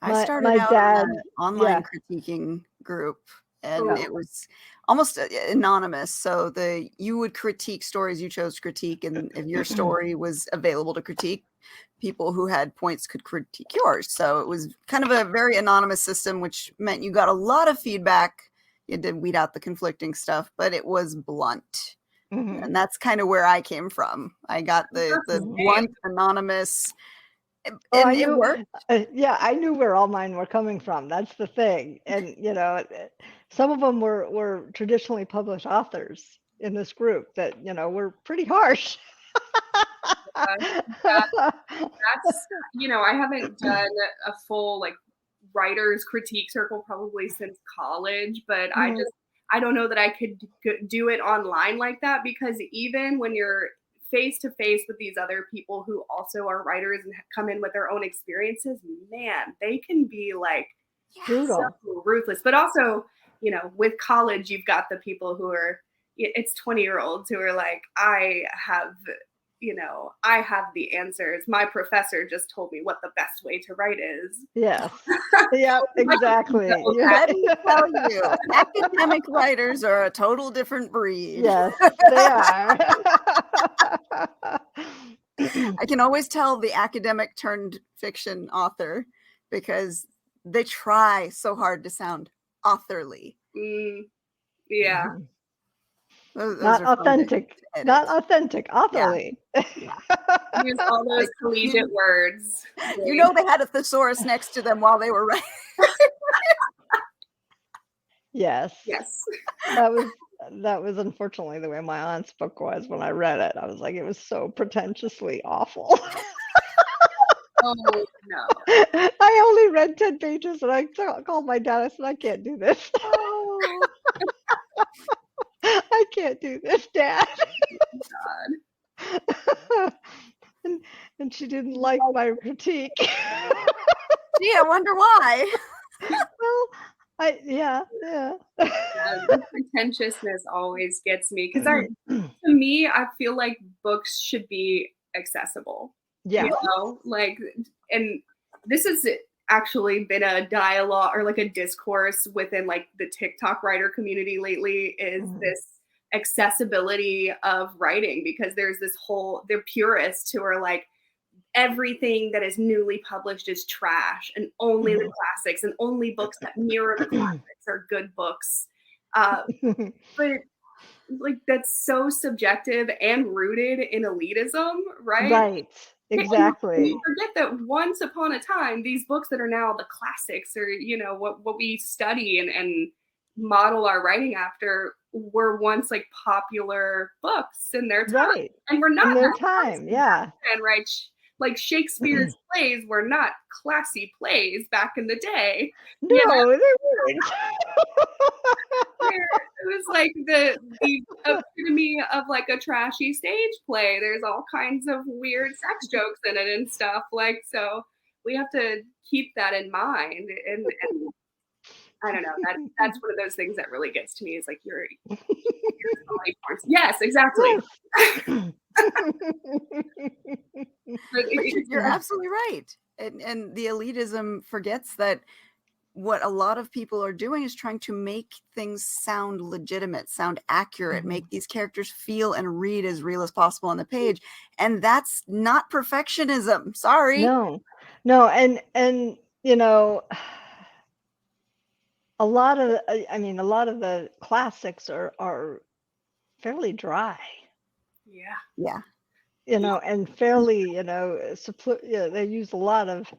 [SPEAKER 1] I started
[SPEAKER 2] my
[SPEAKER 1] out
[SPEAKER 2] dad-
[SPEAKER 1] in an online critiquing group, and it was almost anonymous. So you would critique stories you chose to critique, and if your story was available to critique, people who had points could critique yours. So it was kind of a very anonymous system, which meant you got a lot of feedback. You had to weed out the conflicting stuff, but it was blunt. And that's kind of where I came from. I got the blunt, anonymous, and it worked.
[SPEAKER 2] Yeah, I knew where all mine were coming from. That's the thing. And you know, some of them were traditionally published authors in this group that, you know, were pretty harsh.
[SPEAKER 3] That's, you know, I haven't done a full like writer's critique circle probably since college, but I don't know that I could do it online like that, because even when you're face to face with these other people who also are writers and come in with their own experiences, man, they can be like
[SPEAKER 2] Brutal.
[SPEAKER 3] so ruthless. But also, you know, with college, you've got the people who are, it's 20-year-olds who are like, I have the answers. My professor just told me what the best way to write is.
[SPEAKER 2] Yes. Yeah, exactly.
[SPEAKER 1] Let me tell you, academic writers are a total different breed.
[SPEAKER 2] Yes, they are.
[SPEAKER 1] I can always tell the academic turned fiction author, because they try so hard to sound authorly.
[SPEAKER 3] Yeah.
[SPEAKER 1] Those
[SPEAKER 2] Not
[SPEAKER 1] are fun to
[SPEAKER 2] authentic.
[SPEAKER 1] edit.
[SPEAKER 2] Not authentic. Authorly.
[SPEAKER 3] Use all those collegiate words.
[SPEAKER 1] You know, they had a thesaurus next to them while they were writing.
[SPEAKER 2] Yes.
[SPEAKER 3] Yes.
[SPEAKER 2] That was that was unfortunately the way my aunt's book was when I read it. I was like, it was so pretentiously awful.
[SPEAKER 3] Oh no.
[SPEAKER 2] I only read 10 pages and I called my dad. I said, I can't do this.
[SPEAKER 1] Oh,
[SPEAKER 2] I can't do this, Dad.
[SPEAKER 3] God.
[SPEAKER 2] And she didn't like my critique.
[SPEAKER 1] gee, I wonder why.
[SPEAKER 2] Well, yeah.
[SPEAKER 3] The pretentiousness always gets me because to me, I feel like books should be accessible.
[SPEAKER 2] Yeah.
[SPEAKER 3] You know, like, and this has actually been a dialogue or like a discourse within like the TikTok writer community lately is this accessibility of writing, because there's this whole, they're purists who are like, everything that is newly published is trash and only the classics and only books that mirror the classics are good books. But like, that's so subjective and rooted in elitism, right?
[SPEAKER 2] Right. Exactly.
[SPEAKER 3] You forget that once upon a time, these books that are now the classics, or you know what we study and model our writing after, were once like popular books in their time,
[SPEAKER 2] Right.
[SPEAKER 3] and we're not
[SPEAKER 2] In their
[SPEAKER 3] that
[SPEAKER 2] time,
[SPEAKER 3] classy
[SPEAKER 2] yeah.
[SPEAKER 3] back then, right? Like Shakespeare's plays were not classy plays back in the day.
[SPEAKER 2] No,
[SPEAKER 3] You know?
[SPEAKER 2] they weren't.
[SPEAKER 3] It was like the epitome of like a trashy stage play. There's all kinds of weird sex jokes in it and stuff. Like, so we have to keep that in mind. And I don't know, that's one of those things that really gets to me, is like you're yes, exactly.
[SPEAKER 1] You're absolutely right. And the elitism forgets that what a lot of people are doing is trying to make things sound legitimate, sound accurate, make these characters feel and read as real as possible on the page. And that's not perfectionism. Sorry.
[SPEAKER 2] No, and you know, a lot of the classics are fairly dry.
[SPEAKER 3] Yeah.
[SPEAKER 2] You know, and fairly, they use a lot of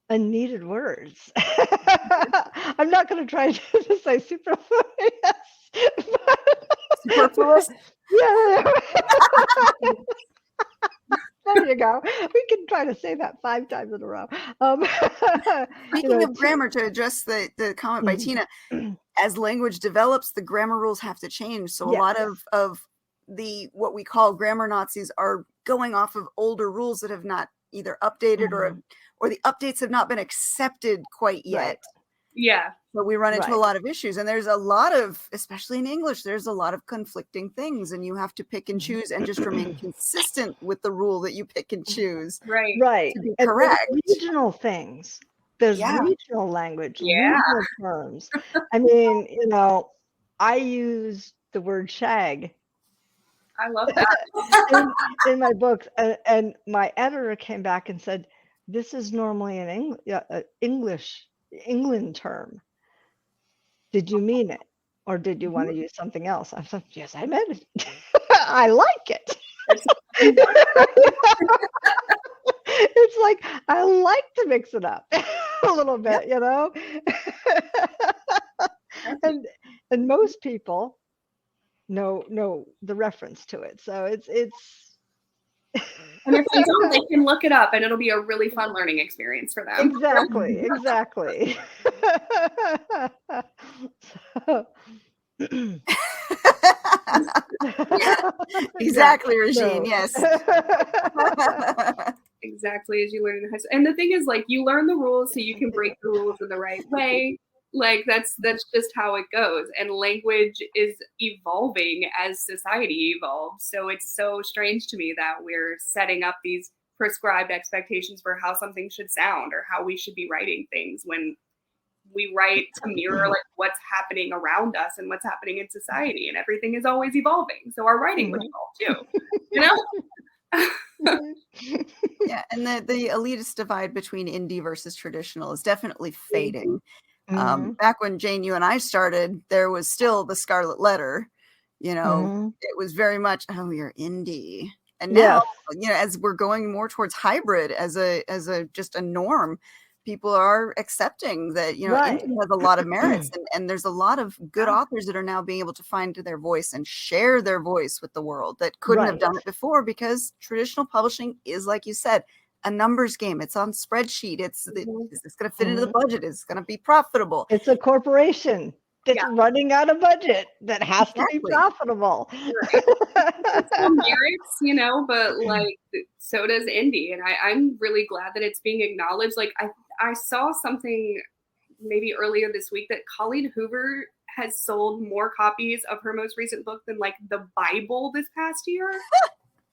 [SPEAKER 2] unneeded words. I'm not going to try to say superfluous.
[SPEAKER 1] Superfluous?
[SPEAKER 2] Yeah. There you go. We can try to say that 5 times in a row.
[SPEAKER 1] Speaking of grammar, to address the comment by Tina, as language develops, the grammar rules have to change. So a lot of the what we call grammar Nazis are going off of older rules that have not either updated or the updates have not been accepted quite yet.
[SPEAKER 2] Right.
[SPEAKER 3] Yeah.
[SPEAKER 1] So we run into a lot of issues, and there's a lot of, especially in English, there's a lot of conflicting things, and you have to pick and choose and just remain consistent with the rule that you pick and choose.
[SPEAKER 3] Right.
[SPEAKER 1] To be
[SPEAKER 2] And
[SPEAKER 1] correct.
[SPEAKER 2] there's regional things. There's regional language, regional terms. I mean, I use the word shag.
[SPEAKER 3] I love that.
[SPEAKER 2] in my books, and my editor came back and said, "This is normally an England term. Did you mean it, or did you want to use something else?" I said, "Yes, I meant it. I like it." It's like I like to mix it up a little bit, and most people know the reference to it, so it's
[SPEAKER 3] and if they don't, they can look it up, and it'll be a really fun learning experience for them.
[SPEAKER 2] exactly
[SPEAKER 1] Exactly, Regine. Yes.
[SPEAKER 3] Exactly, as you learn in high school. And the thing is, like, you learn the rules so you can break the rules in the right way. Like, that's just how it goes. And language is evolving as society evolves. So it's so strange to me that we're setting up these prescribed expectations for how something should sound or how we should be writing things, when we write to mirror like what's happening around us and what's happening in society, and everything is always evolving. So our writing would evolve too,
[SPEAKER 1] Yeah, and the elitist divide between indie versus traditional is definitely fading. Back when Jane, you and I started, there was still the Scarlet Letter. It was very much, oh, you're indie. And now, as we're going more towards hybrid as a just a norm, people are accepting that, you know,
[SPEAKER 2] Right.
[SPEAKER 1] indie has a lot of merits, and there's a lot of good authors that are now being able to find their voice and share their voice with the world that couldn't have
[SPEAKER 2] Right.
[SPEAKER 1] done it before, because traditional publishing is, like you said, a numbers game. It's on spreadsheet. Is this going to fit into the budget? Is it going to be profitable?
[SPEAKER 2] It's a corporation that's
[SPEAKER 3] Yeah.
[SPEAKER 2] running out of budget that has to be
[SPEAKER 1] Exactly.
[SPEAKER 2] profitable.
[SPEAKER 3] It still merits, you know, but like so does indie, and I'm really glad that it's being acknowledged. Like I saw something maybe earlier this week that Colleen Hoover has sold more copies of her most recent book than like the Bible this past year.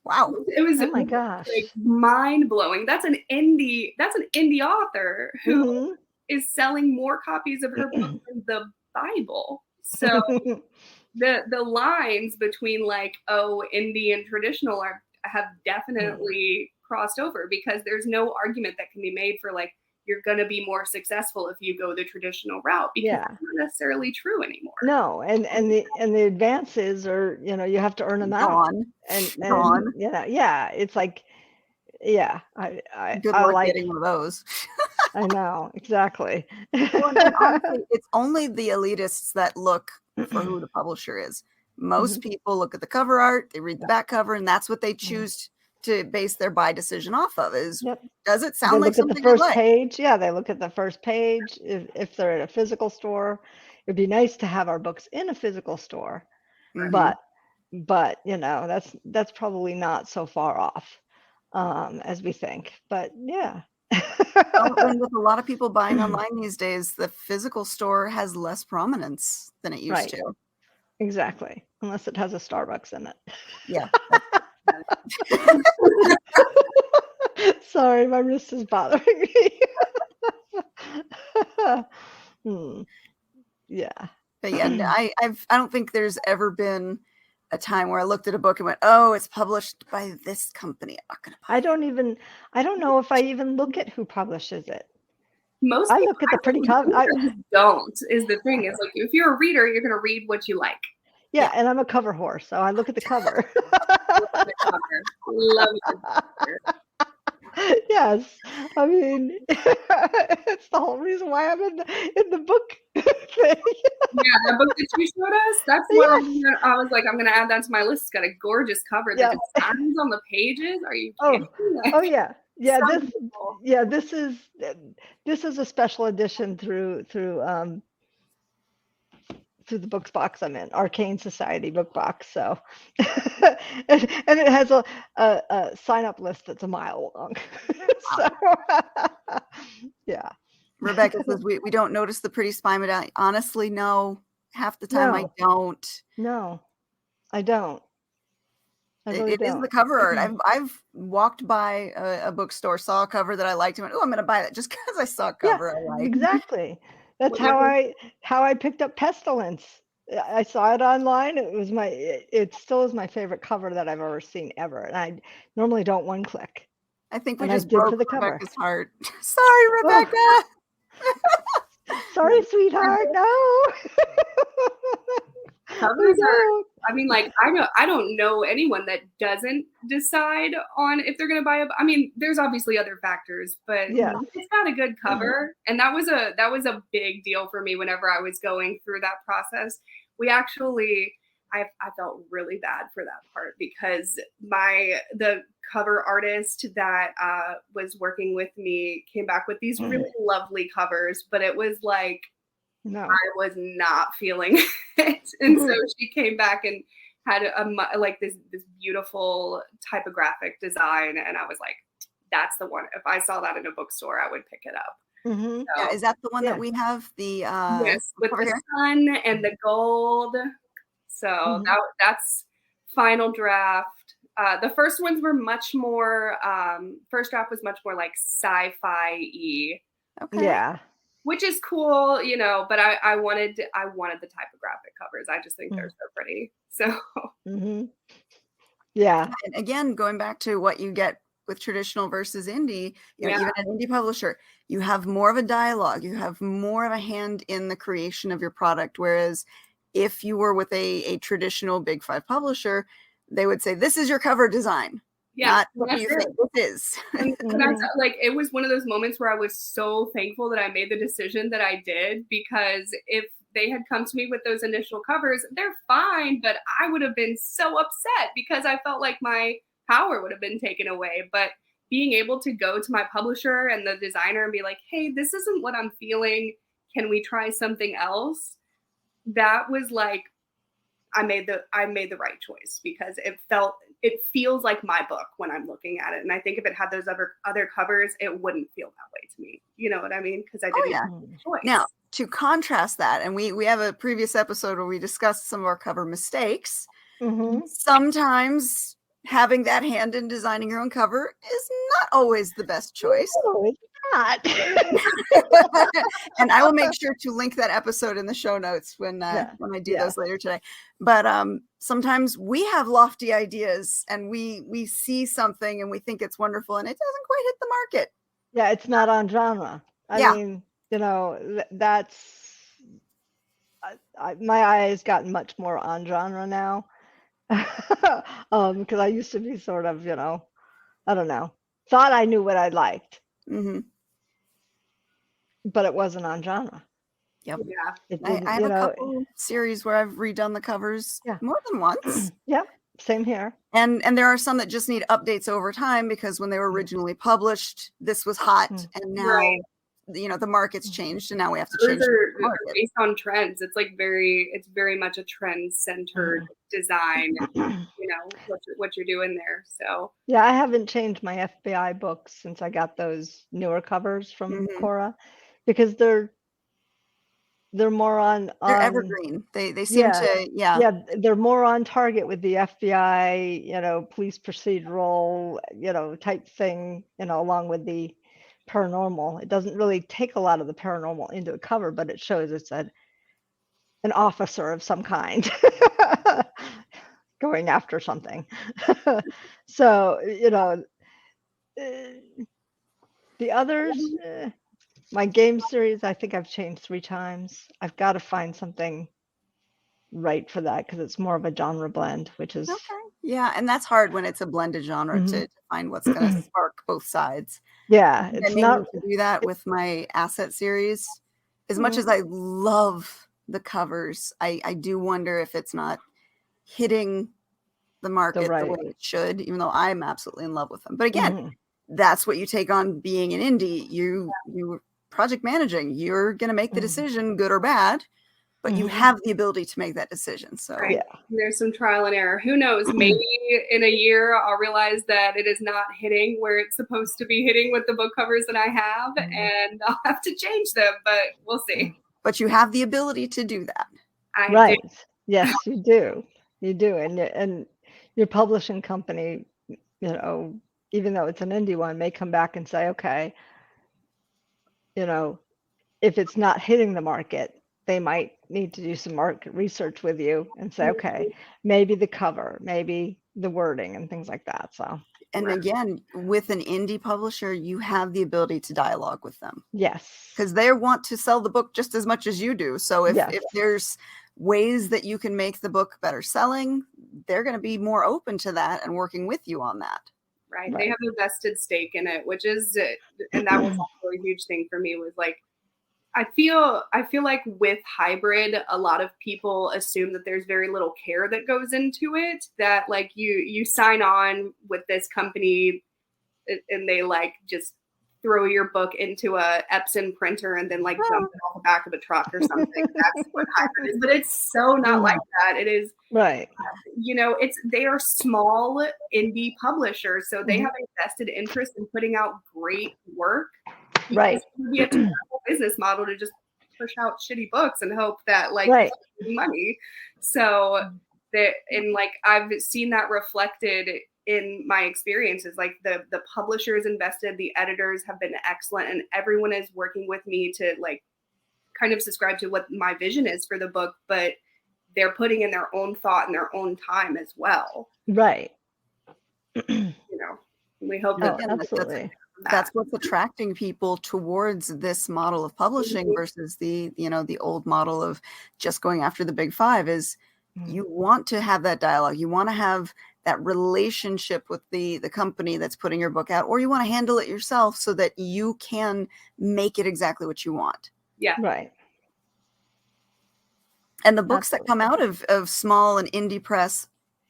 [SPEAKER 1] Wow.
[SPEAKER 3] It was
[SPEAKER 2] Oh my gosh.
[SPEAKER 3] like mind blowing. That's an indie author who
[SPEAKER 2] Mhm.
[SPEAKER 3] is selling more copies of her book than the Bible. So the lines between like, oh, indie and traditional have definitely crossed over, because there's no argument that can be made for like you're gonna be more successful if you go the traditional route, because
[SPEAKER 2] Yeah.
[SPEAKER 3] it's not necessarily true anymore.
[SPEAKER 2] No, and the advances are, you know, you have to earn them out.
[SPEAKER 1] Gone.
[SPEAKER 2] And
[SPEAKER 1] Gone.
[SPEAKER 2] you know, yeah, it's like, yeah,
[SPEAKER 1] Good
[SPEAKER 2] I
[SPEAKER 1] luck
[SPEAKER 2] like,
[SPEAKER 1] getting one of those.
[SPEAKER 2] I know, exactly.
[SPEAKER 1] Well, and honestly, it's only the elitists that look for who the publisher is. Most people look at the cover art, they read the back cover, and that's what they choose to base their buy decision off of. Is
[SPEAKER 2] Yep.
[SPEAKER 1] does it
[SPEAKER 2] They
[SPEAKER 1] sound like
[SPEAKER 2] look at the
[SPEAKER 1] something I
[SPEAKER 2] first
[SPEAKER 1] like?
[SPEAKER 2] page. Yeah, they look at the first page. If they're at a physical store, it'd be nice to have our books in a physical store.
[SPEAKER 1] Mhm.
[SPEAKER 2] But you know, that's probably not so far off as we think. But yeah.
[SPEAKER 1] Well, and with a lot of people buying online these days, the physical store has less prominence than it used
[SPEAKER 2] Right.
[SPEAKER 1] to.
[SPEAKER 2] Exactly. Unless it has a Starbucks in it.
[SPEAKER 1] Yeah.
[SPEAKER 2] Sorry, my wrist is bothering me. Yeah.
[SPEAKER 1] But yeah, I don't think there's ever been a time where I looked at a book and went, "Oh, it's published by this company. I'm not gonna buy it."
[SPEAKER 2] I don't know if I even look at who publishes it.
[SPEAKER 3] Most
[SPEAKER 2] I
[SPEAKER 3] people
[SPEAKER 2] look at the pretty
[SPEAKER 3] actually
[SPEAKER 2] cover.
[SPEAKER 3] just don't, is the thing. It's like if you're a reader, you're gonna read what you like.
[SPEAKER 2] Yeah, and I'm a cover whore, so I look at the cover.
[SPEAKER 3] Love the cover. Love the cover.
[SPEAKER 2] Yes, I mean, it's the whole reason why I'm in the book thing.
[SPEAKER 3] Yeah, the book that you showed us, that's what I was like, I'm gonna add that to my list. It's got a gorgeous cover.
[SPEAKER 2] Yeah.
[SPEAKER 3] The designs on the pages. Are you
[SPEAKER 2] Oh,
[SPEAKER 3] kidding me? Like,
[SPEAKER 2] oh yeah, yeah.
[SPEAKER 3] some
[SPEAKER 2] This,
[SPEAKER 3] people-
[SPEAKER 2] yeah, this is a special edition through the books box I'm in, Arcane Society book box. So, and it has a sign up list that's a mile long. So, yeah.
[SPEAKER 1] Rebecca says we don't notice the pretty spine, but I honestly no. Half the time I
[SPEAKER 2] No.
[SPEAKER 1] don't.
[SPEAKER 2] No, I don't. I really
[SPEAKER 1] It is
[SPEAKER 2] don't.
[SPEAKER 1] the cover art. I've walked by a bookstore, saw a cover that I liked, and went, "Oh, I'm going to buy that," just because I saw a cover I like.
[SPEAKER 2] Exactly. That's
[SPEAKER 3] Whatever.
[SPEAKER 2] how I picked up Pestilence. I saw it online. It still is my favorite cover that I've ever seen ever. And I normally don't one click.
[SPEAKER 1] I think we
[SPEAKER 2] And I
[SPEAKER 1] just
[SPEAKER 2] did
[SPEAKER 1] broke
[SPEAKER 2] for the cover.
[SPEAKER 1] Rebecca's heart. Sorry, Rebecca.
[SPEAKER 2] Sorry, sweetheart. No.
[SPEAKER 3] Covers
[SPEAKER 2] I
[SPEAKER 3] are,
[SPEAKER 2] don't.
[SPEAKER 3] I mean, like I don't know anyone that doesn't decide on if they're gonna buy a. I mean, there's obviously other factors, but
[SPEAKER 2] Yeah.
[SPEAKER 3] it's got a good cover, and that was a big deal for me whenever I was going through that process. We actually, I felt really bad for that part, because the cover artist that was working with me came back with these really lovely covers, but it was like
[SPEAKER 2] No.
[SPEAKER 3] I was not feeling it, and so she came back and had like this beautiful typographic design, and I was like, "That's the one. If I saw that in a bookstore, I would pick it up."
[SPEAKER 2] Mm-hmm.
[SPEAKER 3] So,
[SPEAKER 1] Yeah, is that the one
[SPEAKER 2] Yeah.
[SPEAKER 1] that we have? The
[SPEAKER 3] yes, with
[SPEAKER 1] over
[SPEAKER 3] the
[SPEAKER 1] here?
[SPEAKER 3] sun and the gold. So
[SPEAKER 2] Mhm.
[SPEAKER 3] that's final draft. The first ones were much more. First draft was much more like sci-fi-y,
[SPEAKER 1] Okay.
[SPEAKER 2] Yeah.
[SPEAKER 3] which is cool, you know. But I wanted the typographic covers. I just think they're so pretty. So
[SPEAKER 2] Mm-hmm. Yeah.
[SPEAKER 1] And again, going back to what you get with traditional versus indie, you know,
[SPEAKER 3] Yeah.
[SPEAKER 1] even an indie publisher, you have more of a dialogue, you have more of a hand in the creation of your product. Whereas if you were with a traditional big five publisher, they would say, "This is your cover design."
[SPEAKER 3] Yeah,
[SPEAKER 1] not what
[SPEAKER 3] that's
[SPEAKER 1] you
[SPEAKER 3] it.
[SPEAKER 1] think this is.
[SPEAKER 3] And that's like, it was one of those moments where I was so thankful that I made the decision that I did, because if they had come to me with those initial covers, they're fine, but I would have been so upset because I felt like my power would have been taken away. But being able to go to my publisher and the designer and be like, hey, this isn't what I'm feeling. Can we try something else? That was like, I made the right choice, because it feels like my book when I'm looking at it. And I think if it had those other covers, it wouldn't feel that way to me. You know what I mean? Because I didn't
[SPEAKER 1] yeah.
[SPEAKER 3] have a choice.
[SPEAKER 1] Now, to contrast that, and we have a previous episode where we discussed some of our cover mistakes. Sometimes having that hand in designing your own cover is not always the best choice.
[SPEAKER 2] No, it's not.
[SPEAKER 1] And I will make sure to link that episode in the show notes when I do those later today. But sometimes we have lofty ideas and we see something and we think it's wonderful and it doesn't quite hit the market.
[SPEAKER 2] Yeah, it's not on genre. I mean, you know, that's my eye has gotten much more on genre now. Because I used to be sort of, you know, I don't know, thought I knew what I liked, but it wasn't on genre.
[SPEAKER 1] Yep.
[SPEAKER 3] Yeah.
[SPEAKER 1] I have a couple series where I've redone the covers more than once.
[SPEAKER 2] Yep. Same here.
[SPEAKER 1] And there are some that just need updates over time, because when they were originally published, this was hot, and now you know the market's changed, and now we have to change.
[SPEAKER 3] The market. Based on trends. It's like it's very much a trend centered design. You know what you're doing there. So
[SPEAKER 2] yeah, I haven't changed my FBI books since I got those newer covers from Cora, because they're more on
[SPEAKER 1] they're evergreen. They seem to
[SPEAKER 2] they're more on target with the FBI, you know, police procedural, you know, type thing, you know, along with the paranormal. It doesn't really take a lot of the paranormal into the cover, but it shows it's an officer of some kind going after something. So, you know, the others, my game series, I think I've changed 3 times. I've got to find something right for that, because it's more of a genre blend, which is
[SPEAKER 1] yeah, and that's hard when it's a blended genre to find what's going to spark both sides.
[SPEAKER 2] Yeah, it's not
[SPEAKER 1] to do that with my asset series. As much as I love the covers, I do wonder if it's not hitting the market the way it should, even though I'm absolutely in love with them. But again, that's what you take on being an indie. You project managing, you're going to make the decision, good or bad, but you have the ability to make that decision. So
[SPEAKER 3] there's some trial and error. Who knows? Maybe in a year I'll realize that it is not hitting where it's supposed to be hitting with the book covers that I have, and I'll have to change them, but we'll see.
[SPEAKER 1] But you have the ability to do that.
[SPEAKER 2] I do. Yes, you do. You do. And your publishing company, you know, even though it's an indie one, may come back and say, okay, you know, if it's not hitting the market, they might need to do some market research with you and say, okay, maybe the cover, maybe the wording and things like that. So,
[SPEAKER 1] and again, with an indie publisher, you have the ability to dialogue with them.
[SPEAKER 2] Yes.
[SPEAKER 1] Because they want to sell the book just as much as you do. So if there's ways that you can make the book better selling, they're going to be more open to that and working with you on that.
[SPEAKER 3] Right. They have a vested stake in it, which is, and that was also a huge thing for me, was like, I feel like with hybrid, a lot of people assume that there's very little care that goes into it, that like you sign on with this company and they like just throw your book into a Epson printer and then like dump it off the back of a truck or something. That's what hybrid is. But it's so not like that. It is you know, they are small indie publishers, so they have a vested interest in putting out great work. It would be a terrible business model to just push out shitty books and hope that like money. So and like I've seen that reflected in my experiences. Like the publishers invested, the editors have been excellent, and everyone is working with me to like kind of subscribe to what my vision is for the book, but they're putting in their own thought and their own time as well.
[SPEAKER 2] Right.
[SPEAKER 3] You know, we hope
[SPEAKER 1] that's what's attracting people towards this model of publishing versus the old model of just going after the big five is you want to have that dialogue. You want to have that relationship with the company that's putting your book out, or you want to handle it yourself so that you can make it exactly what you want.
[SPEAKER 3] Yeah.
[SPEAKER 2] Right.
[SPEAKER 1] And the books that come out of small and indie press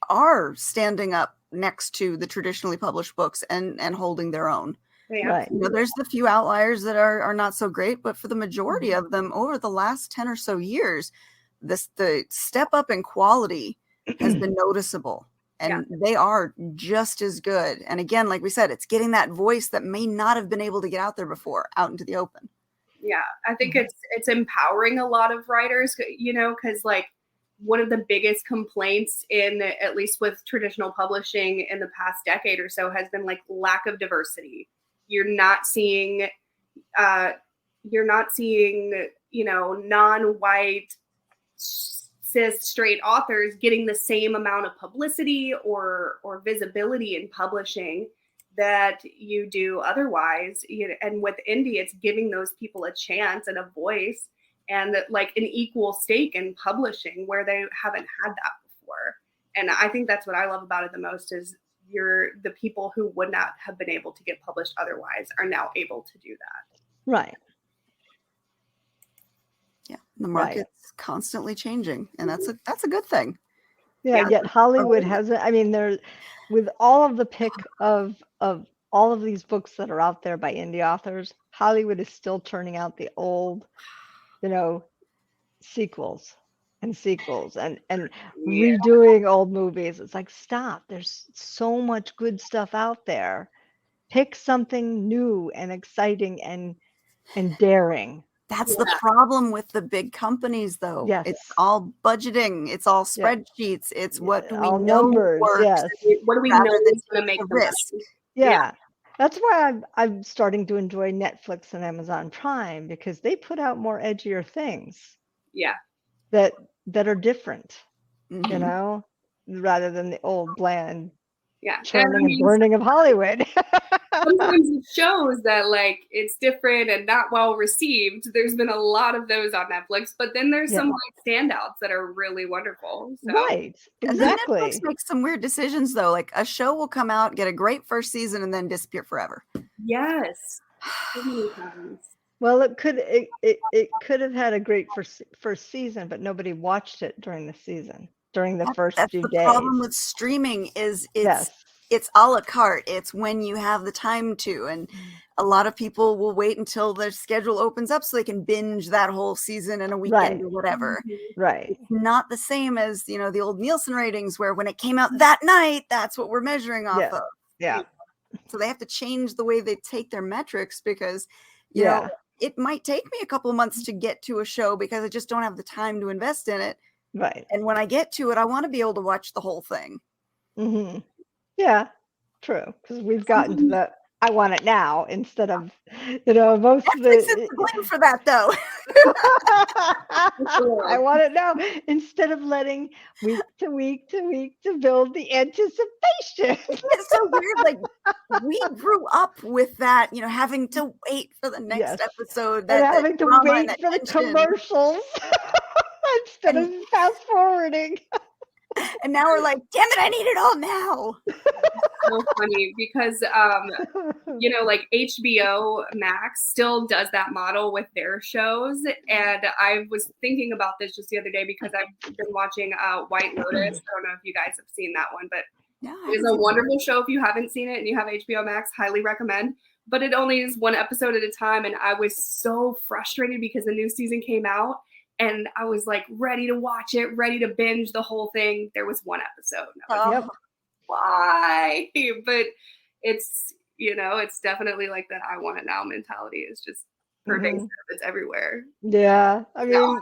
[SPEAKER 1] are standing up next to the traditionally published books and holding their own.
[SPEAKER 2] Right.
[SPEAKER 1] You know, there's the few outliers that are not so great, but for the majority of them over the last 10 or so years, the step up in quality has been noticeable, and they are just as good. And again, like we said, it's getting that voice that may not have been able to get out there before out into the open.
[SPEAKER 3] Yeah, I think it's empowering a lot of writers, you know, because like one of the biggest complaints in, at least with traditional publishing in the past decade or so, has been like lack of diversity. You're not seeing, you know, non-white, cis, straight authors getting the same amount of publicity or visibility in publishing that you do otherwise. You know, and with indie, it's giving those people a chance and a voice and like an equal stake in publishing where they haven't had that before. And I think that's what I love about it the most is the people who would not have been able to get published otherwise are now able to do that.
[SPEAKER 2] Right.
[SPEAKER 1] Yeah, the market's constantly changing, and that's a good thing.
[SPEAKER 2] Yeah, yet Hollywood hasn't. I mean, there, with all of the pick of all of these books that are out there by indie authors, Hollywood is still turning out the old, you know, sequels and redoing old movies. It's like, stop. There's so much good stuff out there. Pick something new and exciting and daring.
[SPEAKER 1] That's the problem with the big companies, though.
[SPEAKER 2] Yes.
[SPEAKER 1] It's all budgeting. It's all spreadsheets. It's what do we
[SPEAKER 2] all
[SPEAKER 1] know
[SPEAKER 2] numbers,
[SPEAKER 1] works.
[SPEAKER 2] yes.
[SPEAKER 3] What do we
[SPEAKER 1] rather
[SPEAKER 3] know
[SPEAKER 1] than
[SPEAKER 3] is going to make
[SPEAKER 1] the
[SPEAKER 3] the
[SPEAKER 1] risk.
[SPEAKER 3] money?
[SPEAKER 2] Yeah. That's why I'm starting to enjoy Netflix and Amazon Prime, because they put out more edgier things.
[SPEAKER 3] Yeah.
[SPEAKER 2] That are different,
[SPEAKER 1] Mhm.
[SPEAKER 2] you know, rather than the old bland
[SPEAKER 3] churning
[SPEAKER 2] and burning of Hollywood.
[SPEAKER 3] Sometimes it shows that like it's different and not well received. There's been a lot of those on Netflix, but then there's some like standouts that are really wonderful. So.
[SPEAKER 2] Right,
[SPEAKER 1] And then
[SPEAKER 2] exactly.
[SPEAKER 1] Netflix makes some weird decisions, though. Like a show will come out, get a great first season, and then disappear forever.
[SPEAKER 3] Yes. So many times.
[SPEAKER 2] Well, it could have had a great first season, but nobody watched it during the season, during the first few days.
[SPEAKER 1] That's the problem with streaming is it's a la carte. It's when you have the time to, and a lot of people will wait until their schedule opens up so they can binge that whole season in a weekend or whatever.
[SPEAKER 2] Right.
[SPEAKER 1] It's not the same as, you know, the old Nielsen ratings where when it came out that night, that's what we're measuring off of.
[SPEAKER 2] Yeah.
[SPEAKER 1] So they have to change the way they take their metrics because, you know, it might take me a couple of months to get to a show because I just don't have the time to invest in it.
[SPEAKER 2] Right.
[SPEAKER 1] And when I get to it, I want to be able to watch the whole thing.
[SPEAKER 2] Mm-hmm. Yeah, true. Because we've gotten to the I want it now instead of, you know, most of
[SPEAKER 1] Netflix is to blame for that, though.
[SPEAKER 2] I want it now instead of letting week to week to build the anticipation.
[SPEAKER 1] It's so weird. Like we grew up with that, you know, having to wait for the next episode.
[SPEAKER 2] And having to wait for the commercials instead of fast forwarding.
[SPEAKER 1] And now we're like, damn it, I need it all now.
[SPEAKER 3] So funny because, you know, like HBO Max still does that model with their shows. And I was thinking about this just the other day because I've been watching White Lotus. I don't know if you guys have seen that one, but it is a wonderful show. If you haven't seen it and you have HBO Max, highly recommend. But it only is one episode at a time. And I was so frustrated because the new season came out. And I was like ready to watch it, ready to binge the whole thing. There was one episode. And I was like, why? But it's, you know, it's definitely like that I want it now mentality is just pervasive. It's everywhere.
[SPEAKER 2] Yeah. I mean,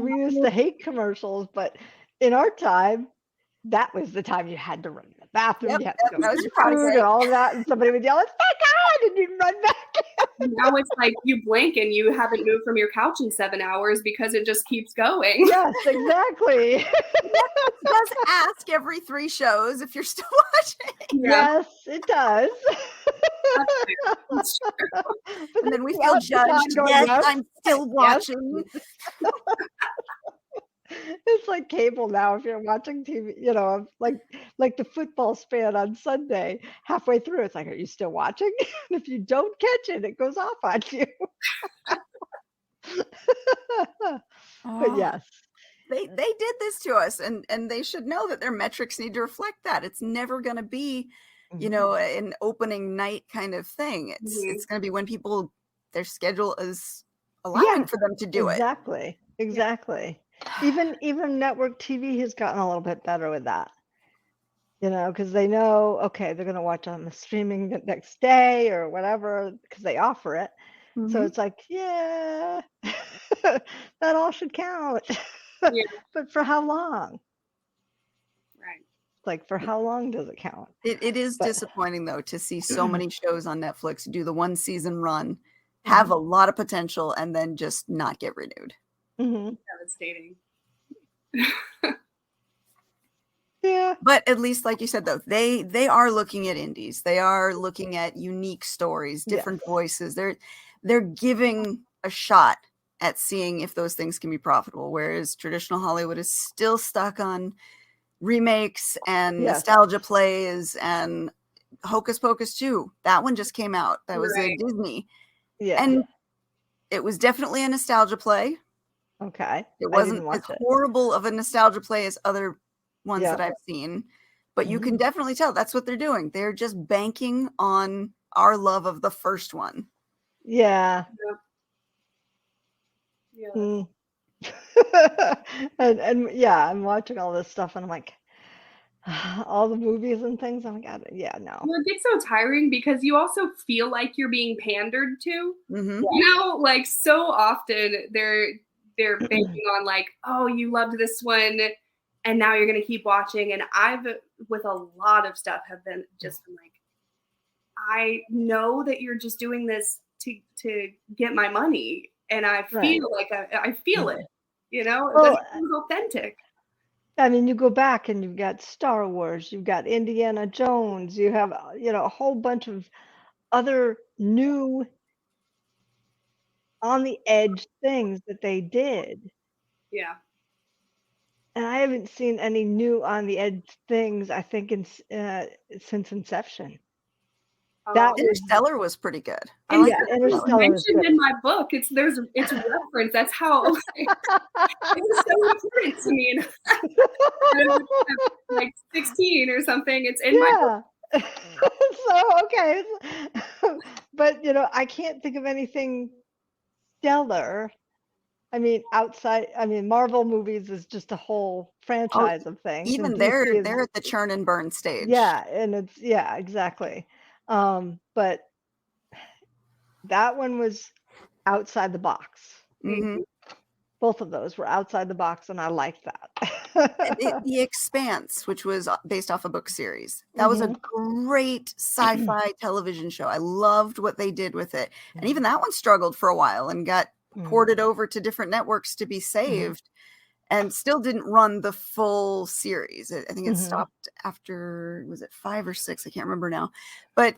[SPEAKER 2] we used to hate commercials, but in our time, that was the time you had to run to the bathroom. You had to go to food and all of that. And somebody would yell, it's not God! And you'd run back.
[SPEAKER 3] Now it's like you blink and you haven't moved from your couch in 7 hours because it just keeps going.
[SPEAKER 2] Yes, exactly.
[SPEAKER 1] It does ask every 3 shows if you're still watching.
[SPEAKER 2] Yes, it does.
[SPEAKER 1] And then we feel judged. Yes, I'm still watching.
[SPEAKER 2] It's like cable now. If you're watching TV, like the football span on Sunday, halfway through, it's like, are you still watching? And if you don't catch it, it goes off on you. But
[SPEAKER 1] Oh,
[SPEAKER 2] yes,
[SPEAKER 1] they did this to us, and they should know that their metrics need to reflect that. It's never going to be,
[SPEAKER 2] mhm,
[SPEAKER 1] an opening night kind of thing. It's
[SPEAKER 3] Mhm.
[SPEAKER 1] going to be when their schedule is allowing
[SPEAKER 2] yeah,
[SPEAKER 1] for them to do it.
[SPEAKER 2] exactly,
[SPEAKER 3] Yeah.
[SPEAKER 2] exactly. Even network TV has gotten a little bit better with that. Because they know, okay, they're gonna watch on the streaming the next day or whatever, because they offer it. So
[SPEAKER 1] Mhm.
[SPEAKER 2] it's like, yeah, that all should count.
[SPEAKER 3] Yeah.
[SPEAKER 2] But for how long?
[SPEAKER 3] Right.
[SPEAKER 2] Like, for how long does it count?
[SPEAKER 1] It is
[SPEAKER 2] But
[SPEAKER 1] disappointing though to see so many shows on Netflix do the one season run, have
[SPEAKER 2] mhm,
[SPEAKER 1] a lot of potential, and then just not get renewed.
[SPEAKER 2] mhm,
[SPEAKER 3] Devastating.
[SPEAKER 2] yeah,
[SPEAKER 1] But at least, like you said, though, they are looking at indies. They are looking at unique stories,
[SPEAKER 2] yes,
[SPEAKER 1] different voices. They're giving a shot at seeing if those things can be profitable. Whereas traditional Hollywood is still stuck on remakes and
[SPEAKER 2] yes,
[SPEAKER 1] nostalgia plays and Hocus Pocus 2. That one just came out. That was a
[SPEAKER 3] Right.
[SPEAKER 1] Disney.
[SPEAKER 2] yeah.
[SPEAKER 1] And it was definitely a nostalgia play.
[SPEAKER 2] Okay,
[SPEAKER 1] It
[SPEAKER 2] I
[SPEAKER 1] wasn't
[SPEAKER 2] didn't
[SPEAKER 1] as
[SPEAKER 2] watch it.
[SPEAKER 1] horrible of a nostalgia play as other ones that
[SPEAKER 2] Yeah,
[SPEAKER 1] I've seen, but you can
[SPEAKER 2] mhm,
[SPEAKER 1] definitely tell that's what they're doing. They're just banking on our love of the first one.
[SPEAKER 2] yeah.
[SPEAKER 3] Yeah.
[SPEAKER 2] Mm. And yeah, I'm watching all this stuff, and I'm like, all the movies and things. I'm like, yeah, no.
[SPEAKER 3] Well, it gets so tiring because you also feel like you're being pandered to.
[SPEAKER 1] Mhm.
[SPEAKER 3] Like so often they're banking on like, oh, you loved this one, and now you're gonna keep watching. And I've with a lot of stuff have been just been like, I know that you're just doing this to get my money, and I
[SPEAKER 2] Right.
[SPEAKER 3] feel like I feel it, that
[SPEAKER 2] Well,
[SPEAKER 3] it feels authentic.
[SPEAKER 2] I mean, you go back and you've got Star Wars, you've got Indiana Jones, you have, a whole bunch of other new on the edge things that they did.
[SPEAKER 3] Yeah.
[SPEAKER 2] And I haven't seen any new on the edge things, I think, since Inception. That
[SPEAKER 3] Oh,
[SPEAKER 2] was,
[SPEAKER 1] Interstellar was pretty good. I
[SPEAKER 3] and
[SPEAKER 1] like
[SPEAKER 2] yeah,
[SPEAKER 3] it's
[SPEAKER 1] Interstellar.
[SPEAKER 2] Interstellar is
[SPEAKER 3] mentioned
[SPEAKER 2] good.
[SPEAKER 3] in my book. It's referenced. That's how it was so important to me. And I was like 16 or something. It's in my book.
[SPEAKER 2] Yeah. So, okay. But, I can't think of anything stellar. I mean, Marvel movies is just a whole
[SPEAKER 1] Oh,
[SPEAKER 2] franchise of things, and
[SPEAKER 1] even
[SPEAKER 2] DC is,
[SPEAKER 1] they're at the churn and burn stage.
[SPEAKER 2] yeah, and yeah, exactly. But that one was outside the box.
[SPEAKER 1] Mhm.
[SPEAKER 2] Both of those were outside the box, and I liked
[SPEAKER 1] The
[SPEAKER 2] that.
[SPEAKER 1] The Expanse, which was based off a book series, that was a
[SPEAKER 2] Mhm.
[SPEAKER 1] great sci-fi television show. I loved what they did with it, and
[SPEAKER 2] Mhm.
[SPEAKER 1] even that one struggled for a while and got
[SPEAKER 2] Mhm.
[SPEAKER 1] ported over to different networks to be
[SPEAKER 2] Mhm.
[SPEAKER 1] saved, and still didn't run the full series. I think it
[SPEAKER 2] Mhm.
[SPEAKER 1] stopped after, was it 5 or 6? I can't remember now, but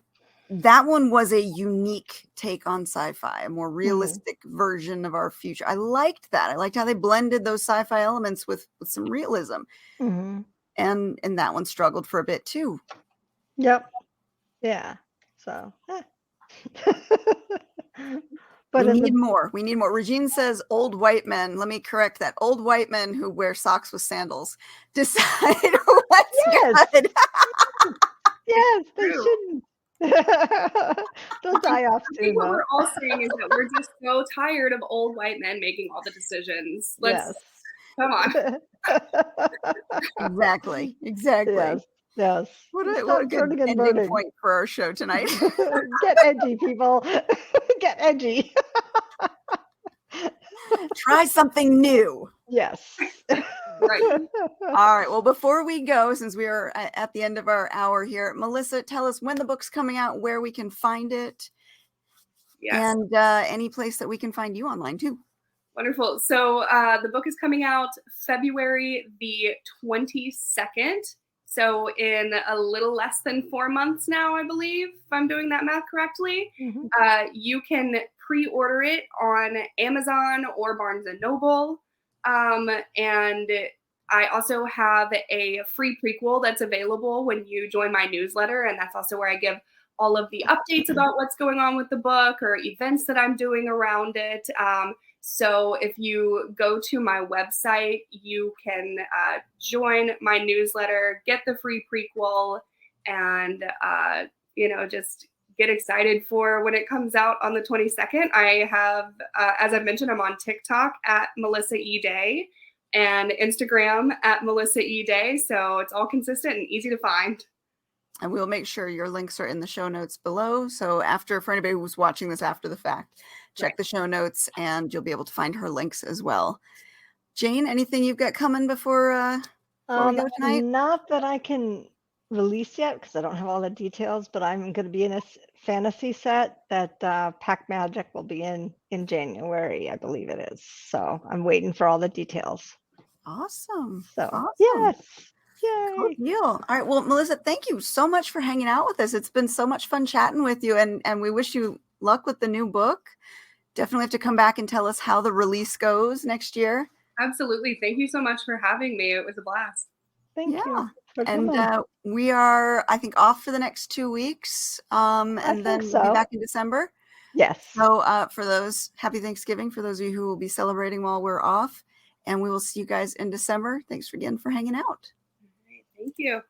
[SPEAKER 1] that one was a unique take on sci-fi, a more
[SPEAKER 2] Mhm.
[SPEAKER 1] realistic version of our future. I liked that. I liked how they blended those sci-fi elements with some realism.
[SPEAKER 2] Mhm.
[SPEAKER 1] And that one struggled for a bit too.
[SPEAKER 2] Yep. Yeah. So,
[SPEAKER 1] We
[SPEAKER 2] but in
[SPEAKER 1] need
[SPEAKER 2] the
[SPEAKER 1] more. We need more. Regine says old white men. Let me correct that. Old white men who wear socks with sandals decide what's
[SPEAKER 2] yes,
[SPEAKER 1] good.
[SPEAKER 2] yes, they
[SPEAKER 3] True.
[SPEAKER 2] shouldn't. They'll
[SPEAKER 3] I
[SPEAKER 2] die off
[SPEAKER 3] think
[SPEAKER 2] soon,
[SPEAKER 3] what
[SPEAKER 2] though.
[SPEAKER 3] we're all saying is that we're just so tired of old white men making all the decisions. Let's
[SPEAKER 2] Yes.
[SPEAKER 3] come on.
[SPEAKER 1] Exactly. Exactly.
[SPEAKER 2] Yes, yes.
[SPEAKER 1] What a
[SPEAKER 2] Stop
[SPEAKER 1] good
[SPEAKER 2] turning and
[SPEAKER 1] ending
[SPEAKER 2] burning.
[SPEAKER 1] point for our show tonight.
[SPEAKER 2] Get edgy, people. Get edgy.
[SPEAKER 1] Try something new.
[SPEAKER 2] Yes.
[SPEAKER 3] Right.
[SPEAKER 1] All right. Well, before we go, since we are at the end of our hour here, Melissa, tell us when the book's coming out, where we can find it,
[SPEAKER 3] Yes.
[SPEAKER 1] and any place that we can find you online too.
[SPEAKER 3] Wonderful. So the book is coming out February the 22nd. So in a little less than 4 months now, I believe, if I'm doing that math correctly.
[SPEAKER 2] Mhm.
[SPEAKER 3] You can pre-order it on Amazon or Barnes & Noble. And I also have a free prequel that's available when you join my newsletter. And that's also where I give all of the updates about what's going on with the book or events that I'm doing around it. So if you go to my website, you can join my newsletter, get the free prequel, and, just get excited for when it comes out on the 22nd. I have, as I mentioned, I'm on TikTok at Melissa E. Day and Instagram at Melissa E. Day. So it's all consistent and easy to find.
[SPEAKER 1] And we'll make sure your links are in the show notes below. So for anybody who's watching this after the fact, check the show notes and you'll be able to find her links as well. Jane, anything you've got coming before we go tonight?
[SPEAKER 2] Not that I can release yet because I don't have all the details, but I'm going to be in a fantasy set that Pack Magic will be in January, I believe it is. So I'm waiting for all the details.
[SPEAKER 1] Awesome.
[SPEAKER 2] So
[SPEAKER 1] awesome.
[SPEAKER 2] yes. Yay.
[SPEAKER 1] Cool deal. All right. Well, Melissa, thank you so much for hanging out with us. It's been so much fun chatting with you, and we wish you luck with the new book. Definitely have to come back and tell us how the release goes next year.
[SPEAKER 3] Absolutely. Thank you so much for having me. It was a blast.
[SPEAKER 2] Thank you.
[SPEAKER 1] And we are, I think, off for the next 2 weeks, and then we'll be back in December.
[SPEAKER 2] Yes.
[SPEAKER 1] So for those, happy Thanksgiving for those of you who will be celebrating while we're off, and we will see you guys in December. Thanks again for hanging out.
[SPEAKER 3] Thank you.